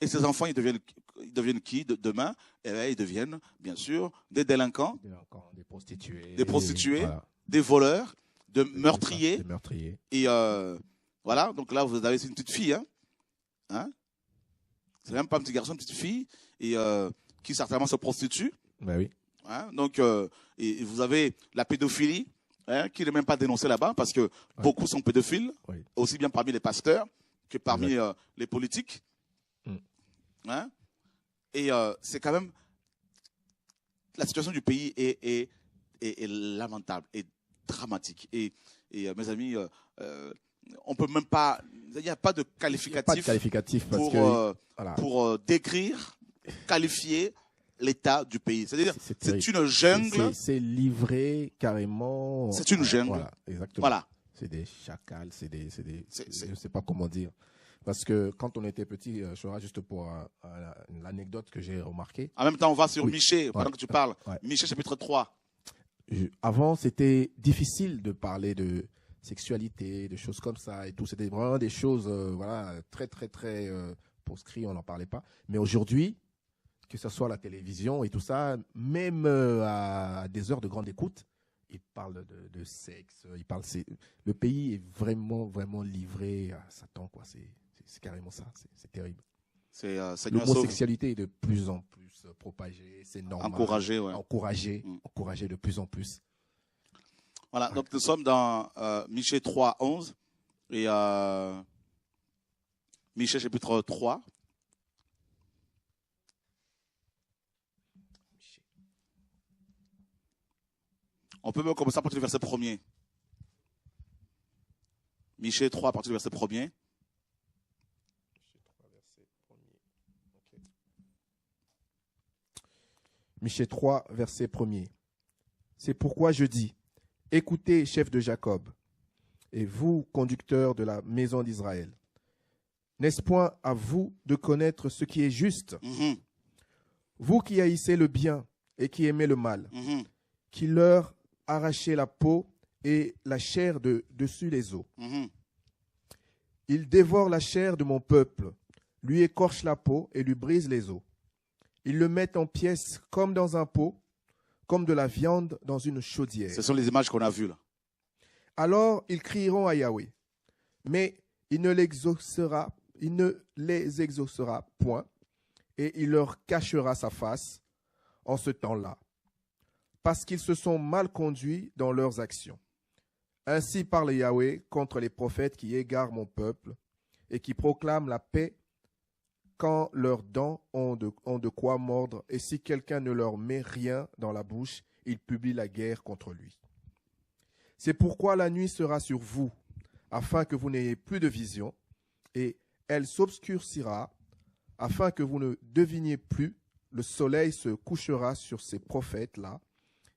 Et ces enfants, ils deviennent qui demain? Eh bien, ils deviennent, bien sûr, des délinquants, des prostituées, voilà. Des voleurs, des meurtriers. Et voilà, donc là, vous avez une petite fille. Hein? C'est même pas un petit garçon, une petite fille, et qui certainement se prostitue. Ben oui. Hein? Donc, et vous avez la pédophilie, hein, qui n'est même pas dénoncée là-bas, parce que beaucoup sont pédophiles, aussi bien parmi les pasteurs que parmi les politiques. Hein? Et c'est quand même... La situation du pays est lamentable, est dramatique. Et mes amis, on peut même pas... Il n'y a pas de qualificatif, pour décrire, qualifier l'état du pays. C'est-à-dire, c'est une jungle. C'est livré carrément. C'est une jungle. Voilà, exactement. Voilà. C'est des chacals, je ne sais pas comment dire. Parce que quand on était petit, je serai juste pour l'anecdote que j'ai remarquée. En même temps, on va sur Michée, pendant que tu parles. Michée, chapitre 3. Avant, c'était difficile de parler de sexualité, de choses comme ça et tout. C'était vraiment des choses voilà, très, très, très proscrites, on n'en parlait pas. Mais aujourd'hui, que ce soit à la télévision et tout ça, même à des heures de grande écoute, ils parlent de sexe. Le pays est vraiment, vraiment livré à Satan, quoi. C'est carrément ça. C'est terrible. L'homosexualité est de plus en plus propagée. C'est normal. Encouragée, ouais. Encouragée de plus en plus. Voilà, donc nous sommes dans Michée 3, 11 et Michée chapitre 3. On peut même commencer à partir du verset 1er. Michée 3 à partir du verset 1er. Michée 3, verset 1er. C'est pourquoi je dis, écoutez, chef de Jacob, et vous, conducteurs de la maison d'Israël, n'est-ce point à vous de connaître ce qui est juste? Vous qui haïssez le bien et qui aimez le mal, qui leur arrachez la peau et la chair de dessus les os. Il dévore la chair de mon peuple, lui écorche la peau et lui brise les os. Ils le mettent en pièces comme dans un pot, comme de la viande dans une chaudière. Ce sont les images qu'on a vues là. Alors ils crieront à Yahweh, mais il ne les exaucera point, et il leur cachera sa face en ce temps-là, parce qu'ils se sont mal conduits dans leurs actions. Ainsi parle Yahweh contre les prophètes qui égarent mon peuple et qui proclament la paix quand leurs dents ont de quoi mordre, et si quelqu'un ne leur met rien dans la bouche, ils publient la guerre contre lui. C'est pourquoi la nuit sera sur vous, afin que vous n'ayez plus de vision, et elle s'obscurcira, afin que vous ne deviniez plus. Le soleil se couchera sur ces prophètes-là,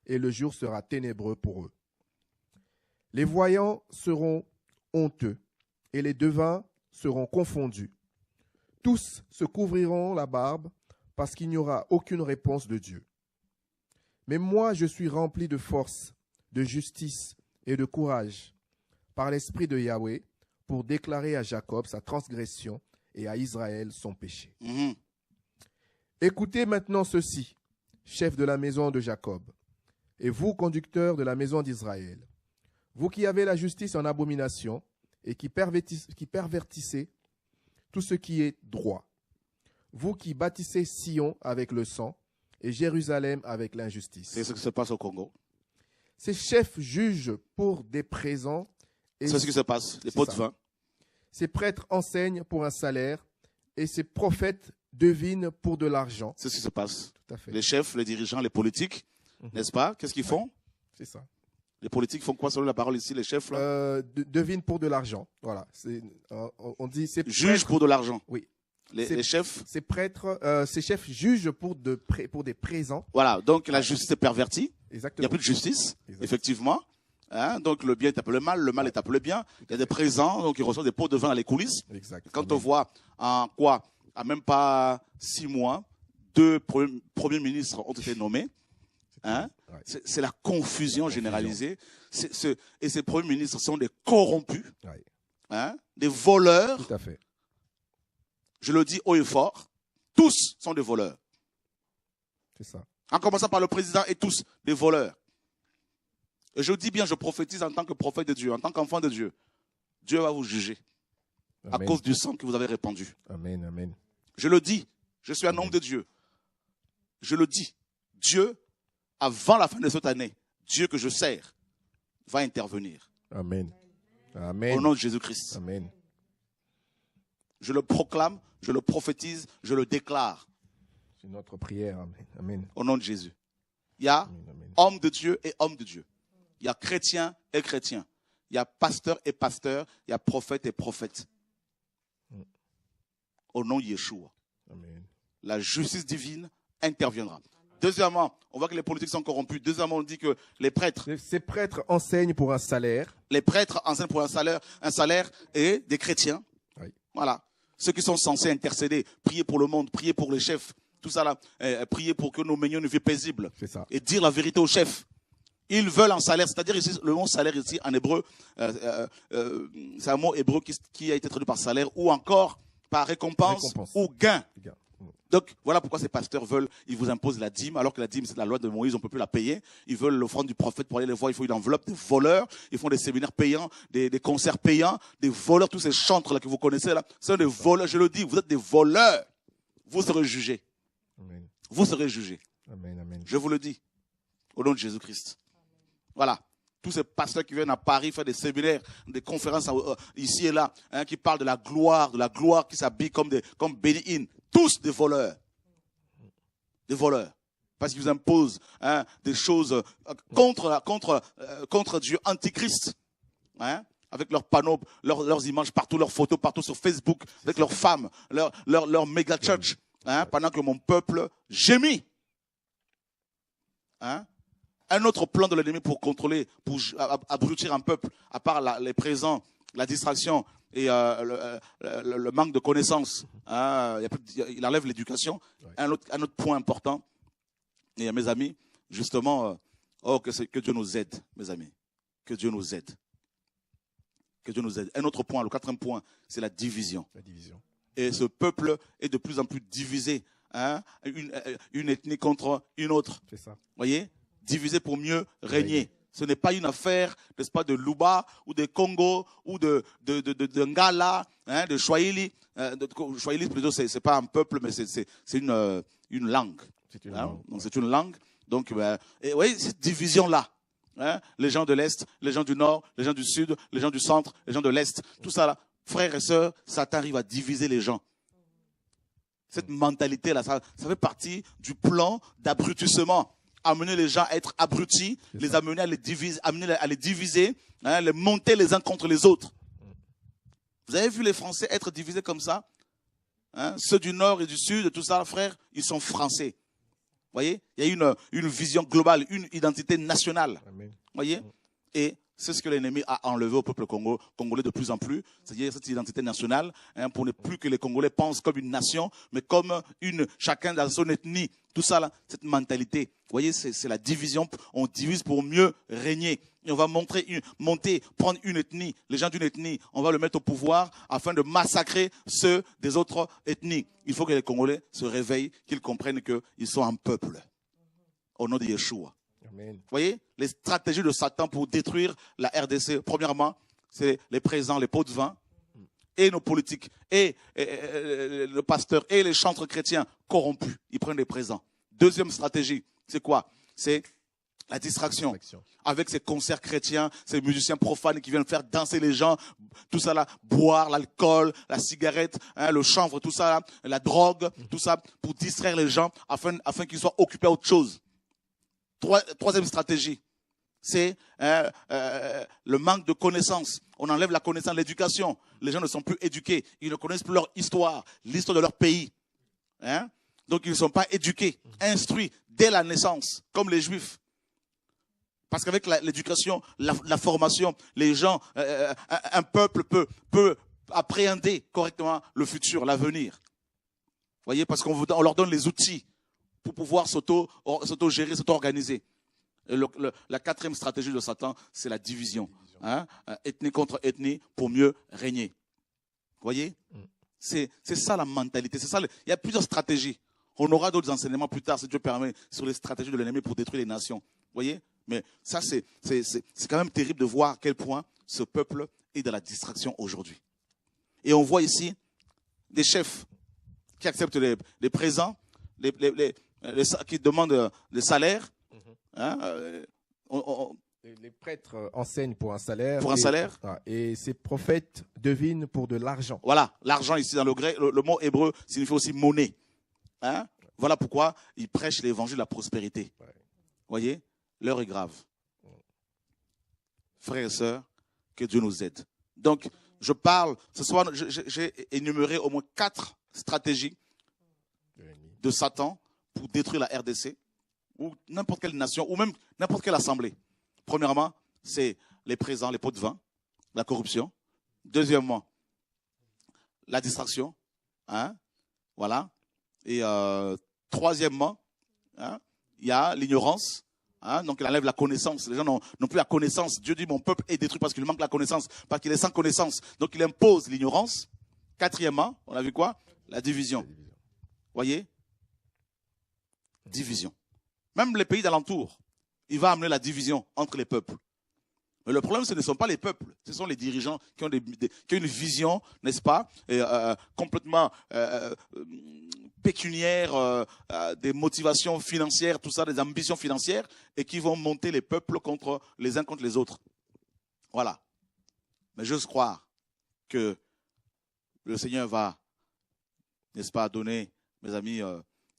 et le jour sera ténébreux pour eux. Les voyants seront honteux, et les devins seront confondus. Tous se couvriront la barbe, parce qu'il n'y aura aucune réponse de Dieu. Mais moi, je suis rempli de force, de justice et de courage, par l'Esprit de Yahweh, pour déclarer à Jacob sa transgression et à Israël son péché. Écoutez maintenant ceci, chef de la maison de Jacob, et vous, conducteurs de la maison d'Israël, vous qui avez la justice en abomination et qui pervertissez tout ce qui est droit, vous qui bâtissez Sion avec le sang et Jérusalem avec l'injustice. C'est ce qui se passe au Congo. Ces chefs jugent pour des présents. C'est ce qui se passe, les pots de vin. Ces prêtres enseignent pour un salaire et ces prophètes devinent pour de l'argent. C'est ce qui se passe. Tout à fait. Les chefs, les dirigeants, les politiques, n'est-ce pas? Qu'est-ce qu'ils font? C'est ça. Les politiques font quoi selon la parole ici, les chefs là? Devinent pour de l'argent. Voilà. On dit ces Jugent pour de l'argent. Oui. Les chefs. Ces prêtres, ces chefs jugent pour des présents. Voilà. Donc la justice est pervertie. Exactement. Il n'y a plus de justice, effectivement. Hein, donc le bien est appelé le mal est appelé bien. Il y a des présents, donc ils reçoivent des pots de vin à les coulisses. Exactement. Quand on voit en quoi, à même pas 6 mois, 2 premiers ministres ont été nommés. Hein, ouais. C'est la confusion généralisée. Et ces premiers ministres sont des corrompus, ouais. Hein, des voleurs. Tout à fait. Je le dis haut et fort, tous sont des voleurs. C'est ça. En commençant par le président et tous des voleurs. Et je dis bien, je prophétise en tant que prophète de Dieu, en tant qu'enfant de Dieu. Dieu va vous juger. Amen. À cause du sang que vous avez répandu. Amen, amen. Je le dis, je suis un homme de Dieu. Je le dis, Dieu, avant la fin de cette année, Dieu que je sers, va intervenir. Amen. Amen. Au nom de Jésus-Christ. Amen. Je le proclame, je le prophétise, je le déclare. C'est notre prière. Amen. Amen. Au nom de Jésus. Il y a homme de Dieu et homme de Dieu. Il y a chrétien et chrétien. Il y a pasteur et pasteur. Il y a prophète et prophète. Au nom de Yeshua. Amen. La justice divine interviendra. Deuxièmement, on voit que les politiques sont corrompus. Deuxièmement, on dit que les prêtres. Ces prêtres enseignent pour un salaire. Les prêtres enseignent pour un salaire et des chrétiens. Oui. Voilà. Ceux qui sont censés intercéder, prier pour le monde, prier pour les chefs, tout ça là, prier pour que nous menions une vie paisible. C'est ça. Et dire la vérité aux chefs. Ils veulent un salaire, c'est-à-dire ici, le mot salaire ici en hébreu, c'est un mot hébreu qui a été traduit par salaire ou encore par récompense. Ou gain. Donc voilà pourquoi ces pasteurs veulent, ils vous imposent la dîme, alors que la dîme c'est la loi de Moïse, on ne peut plus la payer. Ils veulent l'offrande du prophète pour aller les voir, il faut une enveloppe, des voleurs, ils font des séminaires payants, des concerts payants, des voleurs, tous ces chantres là que vous connaissez là, ce sont des voleurs, je le dis, vous êtes des voleurs, vous serez jugés. Amen. Vous serez jugés. Amen, amen. Je vous le dis, au nom de Jésus-Christ. Voilà. Tous ces pasteurs qui viennent à Paris faire des séminaires, des conférences ici et là, hein, qui parlent de la gloire qui s'habille comme Béni-In. Tous des voleurs. Des voleurs. Parce qu'ils vous imposent des choses contre Dieu, antichrist. Hein, avec leurs panneaux, leurs images partout, leurs photos partout sur Facebook, avec leurs femmes, leur méga church. Hein, pendant que mon peuple gémit. Hein? Un autre plan de l'ennemi pour contrôler, pour abrutir un peuple, à part les présents, la distraction et le manque de connaissances, hein, il enlève l'éducation. Ouais. Un autre point important, et mes amis, justement, que Dieu nous aide, mes amis. Que Dieu nous aide. Que Dieu nous aide. Un autre point, le 4e point, c'est la division. La division. Et ce peuple est de plus en plus divisé. Hein, une ethnie contre une autre. C'est ça. Voyez? Divisé pour mieux régner. Ce n'est pas une affaire, n'est-ce pas, de Luba ou de Congo ou de Ngala, hein, de Swahili. Swahili, plutôt, c'est pas un peuple, mais c'est une langue. C'est une, hein, langue. Donc, c'est une langue. Donc, et voyez, cette division-là. Hein, les gens de l'Est, les gens du Nord, les gens du Sud, les gens du Centre, les gens de l'Est. Tout ça, là, frères et sœurs, Satan arrive à diviser les gens. Cette mentalité-là, ça fait partie du plan d'abrutissement. Amener les gens à être abrutis, les amener à les diviser, hein, les monter les uns contre les autres. Vous avez vu les Français être divisés comme ça, hein? Ceux du Nord et du Sud, tout ça, frères, ils sont français. Vous voyez, il y a une vision globale, une identité nationale. Vous voyez, et C'est ce que l'ennemi a enlevé au peuple congolais de plus en plus, c'est-à-dire cette identité nationale, hein, pour ne plus que les Congolais pensent comme une nation, mais comme chacun dans son ethnie. Tout ça, là, cette mentalité, vous voyez, c'est la division. On divise pour mieux régner. Et on va prendre une ethnie, les gens d'une ethnie, on va le mettre au pouvoir afin de massacrer ceux des autres ethnies. Il faut que les Congolais se réveillent, qu'ils comprennent qu'ils sont un peuple. Au nom de Yeshua. Amen. Vous voyez, les stratégies de Satan pour détruire la RDC, premièrement, c'est les présents, les pots de vin, et nos politiques, et le pasteur, et les chantres chrétiens corrompus. Ils prennent les présents. Deuxième stratégie, c'est quoi? C'est la distraction. Avec ces concerts chrétiens, ces musiciens profanes qui viennent faire danser les gens, tout ça là, boire, l'alcool, la cigarette, hein, le chanvre, tout ça là, la drogue, tout ça, pour distraire les gens afin qu'ils soient occupés à autre chose. Troisième stratégie, c'est le manque de connaissances. On enlève la connaissance, l'éducation. Les gens ne sont plus éduqués. Ils ne connaissent plus leur histoire, l'histoire de leur pays. Hein? Donc ils ne sont pas éduqués, instruits dès la naissance, comme les Juifs. Parce qu'avec l'éducation, la formation, les gens, un peuple peut appréhender correctement le futur, l'avenir. Vous voyez, parce qu'on leur donne les outils pour pouvoir s'auto-gérer, s'auto-organiser. La quatrième stratégie de Satan, c'est la division. Hein? Ethnie contre ethnie pour mieux régner. Vous voyez? C'est ça la mentalité. C'est ça. Il y a plusieurs stratégies. On aura d'autres enseignements plus tard, si Dieu permet, sur les stratégies de l'ennemi pour détruire les nations. Vous voyez? Mais ça, c'est quand même terrible de voir à quel point ce peuple est dans la distraction aujourd'hui. Et on voit ici des chefs qui acceptent les présents, qui demandent des salaires. Hein, les prêtres enseignent pour un salaire. Pour un salaire. Et ces prophètes devinent pour de l'argent. Voilà, l'argent ici dans le grec, le mot hébreu signifie aussi monnaie. Hein? Voilà pourquoi ils prêchent l'évangile de la prospérité. Vous voyez, l'heure est grave. Frères et sœurs, que Dieu nous aide. Donc, je parle, ce soir, j'ai énuméré au moins 4 stratégies de Satan pour détruire la RDC, ou n'importe quelle nation, ou même n'importe quelle assemblée. Premièrement, c'est les présents, les pots de vin, la corruption. Deuxièmement, la distraction. Hein? Voilà. Et troisièmement, hein, il y a l'ignorance. Hein, donc il enlève la connaissance. Les gens n'ont plus la connaissance. Dieu dit mon peuple est détruit parce qu'il manque la connaissance, parce qu'il est sans connaissance. Donc il impose l'ignorance. Quatrièmement, on a vu quoi? La division. Voyez? Division. Même les pays d'alentour, il va amener la division entre les peuples. Mais le problème, ce ne sont pas les peuples, ce sont les dirigeants qui ont une vision, n'est-ce pas, complètement pécuniaire, des motivations financières, tout ça, des ambitions financières, et qui vont monter les peuples les uns contre les autres. Voilà. Mais j'ose croire que le Seigneur va, n'est-ce pas, donner, mes amis,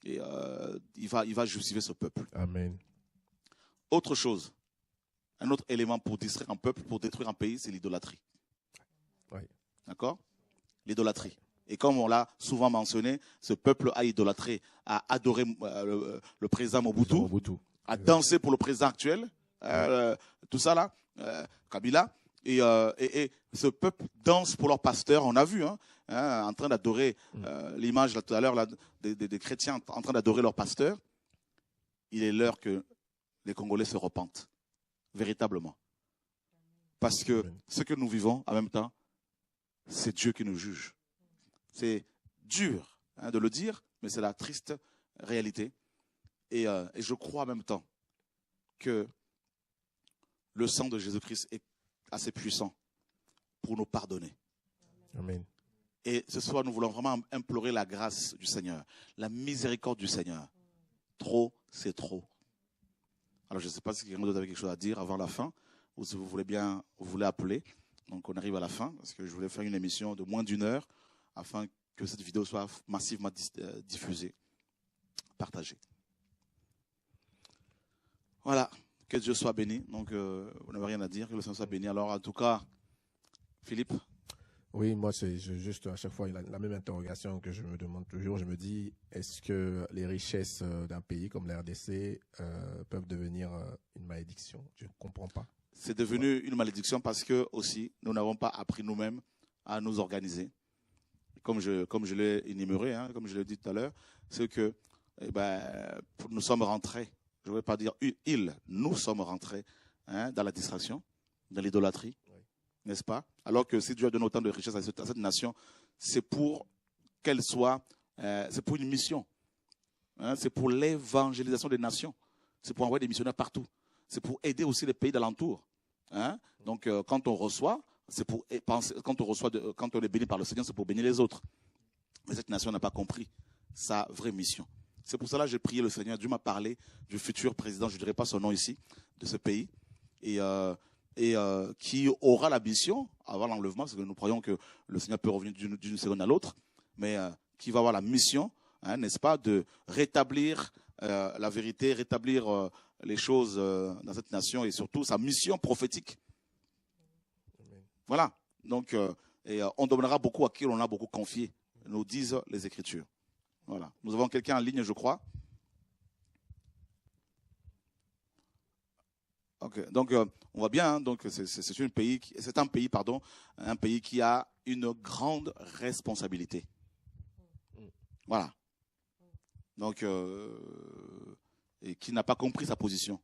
il va justifier ce peuple. Amen. Autre chose. Un autre élément pour distraire un peuple, pour détruire un pays, c'est l'idolâtrie. Oui. D'accord? L'idolâtrie. Et comme on l'a souvent mentionné, ce peuple a idolâtré, a adoré le président Mobutu, a dansé pour le président actuel, tout ça là, Kabila. Et ce peuple danse pour leur pasteur, on a vu, en train d'adorer l'image là, tout à l'heure des chrétiens en train d'adorer leur pasteur. Il est l'heure que les Congolais se repentent. Véritablement. Parce que ce que nous vivons en même temps, c'est Dieu qui nous juge. C'est dur de le dire, mais c'est la triste réalité. Et je crois en même temps que le sang de Jésus-Christ est assez puissant pour nous pardonner. Amen. Et ce soir, nous voulons vraiment implorer la grâce du Seigneur, la miséricorde du Seigneur. Trop, c'est trop. Alors, je ne sais pas si quelqu'un d'autre avait quelque chose à dire avant la fin, ou si vous voulez appeler. Donc, on arrive à la fin, parce que je voulais faire une émission de moins d'1 heure, afin que cette vidéo soit massivement diffusée, partagée. Voilà, que Dieu soit béni. Donc, vous n'avez rien à dire, que le Seigneur soit béni. Alors, en tout cas, Philippe. Oui, moi, c'est juste à chaque fois la même interrogation que je me demande toujours. Je me dis, est-ce que les richesses d'un pays comme la RDC peuvent devenir une malédiction? Je ne comprends pas. c'est devenu une malédiction parce que aussi nous n'avons pas appris nous-mêmes à nous organiser. Comme je l'ai énuméré, hein, comme je l'ai dit tout à l'heure, c'est que nous sommes rentrés, je ne vais pas dire nous sommes rentrés dans la distraction, dans l'idolâtrie, n'est-ce pas? Alors que si Dieu a donné autant de richesses à cette nation, c'est pour qu'elle soit, c'est pour une mission, hein, c'est pour l'évangélisation des nations, c'est pour envoyer des missionnaires partout, c'est pour aider aussi les pays d'alentour. Hein? Donc quand on reçoit, c'est pour penser, quand on est béni par le Seigneur, c'est pour bénir les autres. Mais cette nation n'a pas compris sa vraie mission. C'est pour cela que j'ai prié le Seigneur. Dieu m'a parlé du futur président, je ne dirai pas son nom ici, de ce pays, et qui aura la mission, avant l'enlèvement, parce que nous croyons que le Seigneur peut revenir d'une seconde à l'autre, mais qui va avoir la mission, hein, n'est-ce pas, de rétablir la vérité, rétablir les choses dans cette nation et surtout sa mission prophétique. Voilà. Donc, on donnera beaucoup à qui on a beaucoup confié, nous disent les Écritures. Voilà. Nous avons quelqu'un en ligne, je crois. Ok. Donc, on voit bien. Hein, donc, c'est un pays qui a une grande responsabilité. Voilà. Donc, et qui n'a pas compris sa position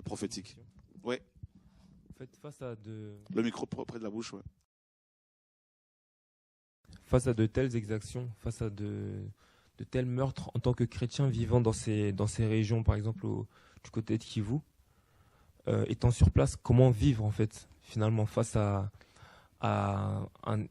prophétique. Oui. En fait, face à le micro près de la bouche, ouais. Face à de telles exactions, face à de tels meurtres en tant que chrétien vivant dans ces régions, par exemple du côté de Kivu, étant sur place, comment vivre en fait finalement face à une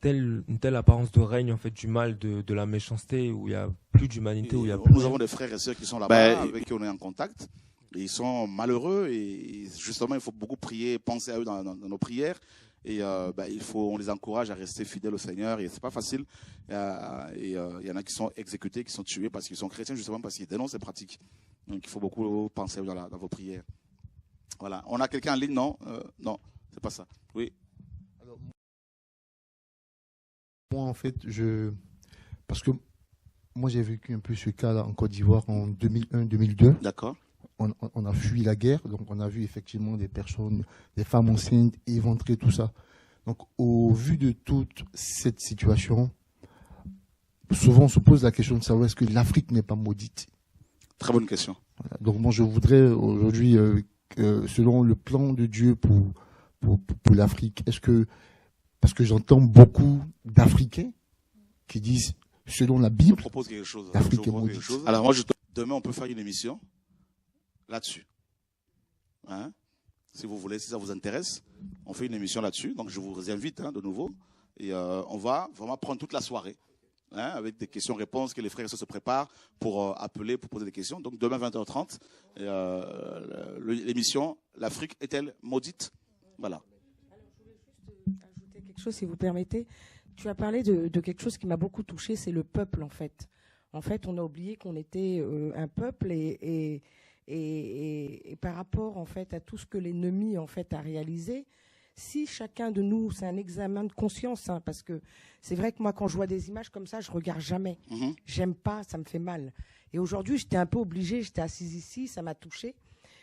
telle apparence de règne en fait du mal, de la méchanceté, où il y a plus d'humanité, où il y a plus. Nous avons des frères et sœurs qui sont là-bas, avec qui on est en contact. Et ils sont malheureux et justement il faut beaucoup prier, penser à eux dans nos prières. Et on les encourage à rester fidèles au Seigneur. Et c'est pas facile. Il y en a qui sont exécutés, qui sont tués parce qu'ils sont chrétiens, justement parce qu'ils dénoncent ces pratiques. Donc il faut beaucoup penser dans vos prières. Voilà. On a quelqu'un en ligne, non? Non, c'est pas ça. Oui. Alors, moi, en fait, parce que moi, j'ai vécu un peu ce cas-là en Côte d'Ivoire en 2001-2002. D'accord. On a fui la guerre, donc on a vu effectivement des personnes, des femmes enceintes, éventrées, tout ça. Donc, au vu de toute cette situation, souvent on se pose la question de savoir est-ce que l'Afrique n'est pas maudite? Très bonne question. Voilà. Donc, moi, je voudrais aujourd'hui, selon le plan de Dieu pour l'Afrique, parce que j'entends beaucoup d'Africains qui disent, selon la Bible, je propose quelque chose. l'Afrique est maudite. Alors, moi, demain, on peut faire une émission là-dessus. Hein? Si vous voulez, si ça vous intéresse, on fait une émission là-dessus. Donc, je vous invite de nouveau. Et on va vraiment prendre toute la soirée avec des questions-réponses que les frères et sœurs se préparent pour appeler, pour poser des questions. Donc, demain, 20h30, l'émission « L'Afrique est-elle maudite ?» Voilà. Alors, je voulais juste ajouter quelque chose, si vous permettez. Tu as parlé de quelque chose qui m'a beaucoup touchée, c'est le peuple, en fait. En fait, on a oublié qu'on était un peuple et par rapport en fait à tout ce que l'ennemi en fait a réalisé, si chacun de nous, c'est un examen de conscience, parce que c'est vrai que moi quand je vois des images comme ça, je regarde jamais. J'aime pas, ça me fait mal. Et aujourd'hui, j'étais un peu obligée, j'étais assise ici, ça m'a touchée.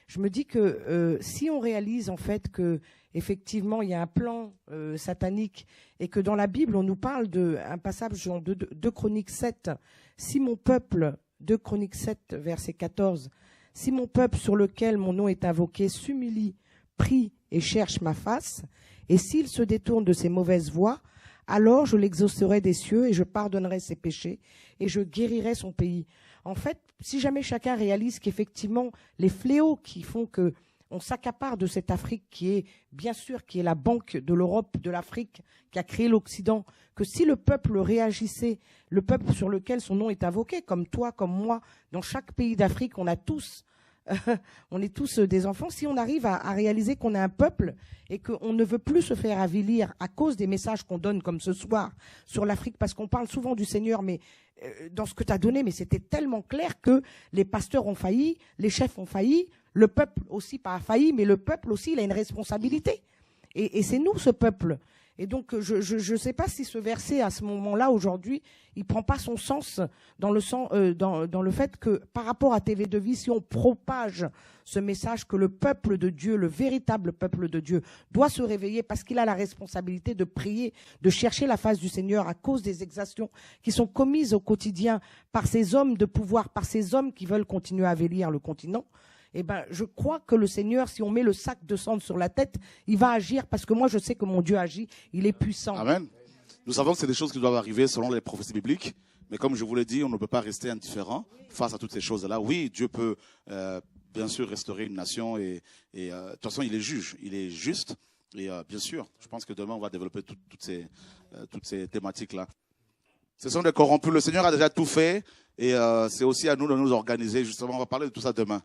Je me dis que si on réalise en fait que effectivement il y a un plan satanique et que dans la Bible on nous parle d'un passage dans 2 Chroniques 7, si mon peuple, 2 Chroniques 7 verset 14, si mon peuple sur lequel mon nom est invoqué s'humilie, prie et cherche ma face, et s'il se détourne de ses mauvaises voies, alors je l'exaucerai des cieux et je pardonnerai ses péchés et je guérirai son pays. En fait, si jamais chacun réalise qu'effectivement les fléaux qui font que on s'accapare de cette Afrique qui est, bien sûr, qui est la banque de l'Europe, de l'Afrique, qui a créé l'Occident, que si le peuple réagissait, le peuple sur lequel son nom est invoqué, comme toi, comme moi, dans chaque pays d'Afrique, on est tous des enfants, si on arrive à réaliser qu'on est un peuple et qu'on ne veut plus se faire avilir à cause des messages qu'on donne comme ce soir sur l'Afrique, parce qu'on parle souvent du Seigneur, mais dans ce que tu as donné, mais c'était tellement clair que les pasteurs ont failli, les chefs ont failli, le peuple aussi pas failli, mais le peuple aussi, il a une responsabilité. Et c'est nous, ce peuple. Et donc, je ne sais pas si ce verset, à ce moment-là, aujourd'hui, il prend pas son sens dans le fait que, par rapport à TV de Vie, si on propage ce message que le peuple de Dieu, le véritable peuple de Dieu, doit se réveiller parce qu'il a la responsabilité de prier, de chercher la face du Seigneur à cause des exactions qui sont commises au quotidien par ces hommes de pouvoir, par ces hommes qui veulent continuer à avilir le continent. Eh ben, je crois que le Seigneur, si on met le sac de cendre sur la tête, il va agir parce que moi, je sais que mon Dieu agit. Il est puissant. Amen. Nous savons que c'est des choses qui doivent arriver selon les prophéties bibliques. Mais comme je vous l'ai dit, on ne peut pas rester indifférent face à toutes ces choses-là. Oui, Dieu peut, bien sûr, restaurer une nation et de toute façon, il est juge, il est juste. Et bien sûr, je pense que demain, on va développer toutes ces thématiques-là. Ce sont des corrompus. Le Seigneur a déjà tout fait et c'est aussi à nous de nous organiser. Justement, on va parler de tout ça demain.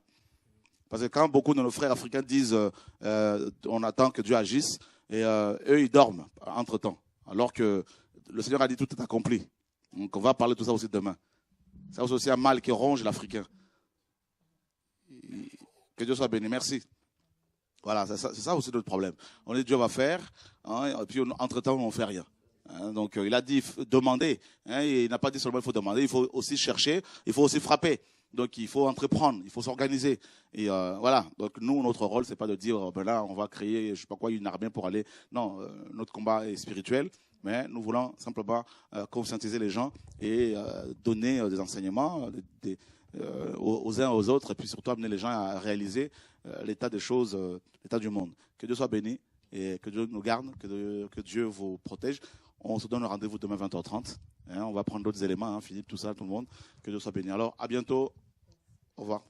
Parce que quand beaucoup de nos frères africains disent on attend que Dieu agisse, et eux, ils dorment entre-temps. Alors que le Seigneur a dit tout est accompli. Donc on va parler de tout ça aussi demain. C'est aussi un mal qui ronge l'Africain. Que Dieu soit béni. Merci. Voilà, c'est ça aussi notre problème. On dit Dieu va faire, hein, et puis entre-temps, on ne fait rien. Hein, donc il a dit demander. Hein, et il n'a pas dit seulement il faut demander, il faut aussi chercher, il faut aussi frapper. Donc il faut entreprendre, il faut s'organiser. Et voilà, donc nous, notre rôle, c'est pas de dire, ben là, on va créer, je sais pas quoi, une armée pour aller. Non, notre combat est spirituel, mais nous voulons simplement conscientiser les gens et donner des enseignements aux uns aux autres, et puis surtout amener les gens à réaliser l'état des choses, l'état du monde. Que Dieu soit béni et que Dieu nous garde, que Dieu vous protège. On se donne rendez-vous demain 20h30. Hein, on va prendre d'autres éléments, hein, Philippe, tout ça, tout le monde. Que Dieu soit béni. Alors, à bientôt. Au revoir.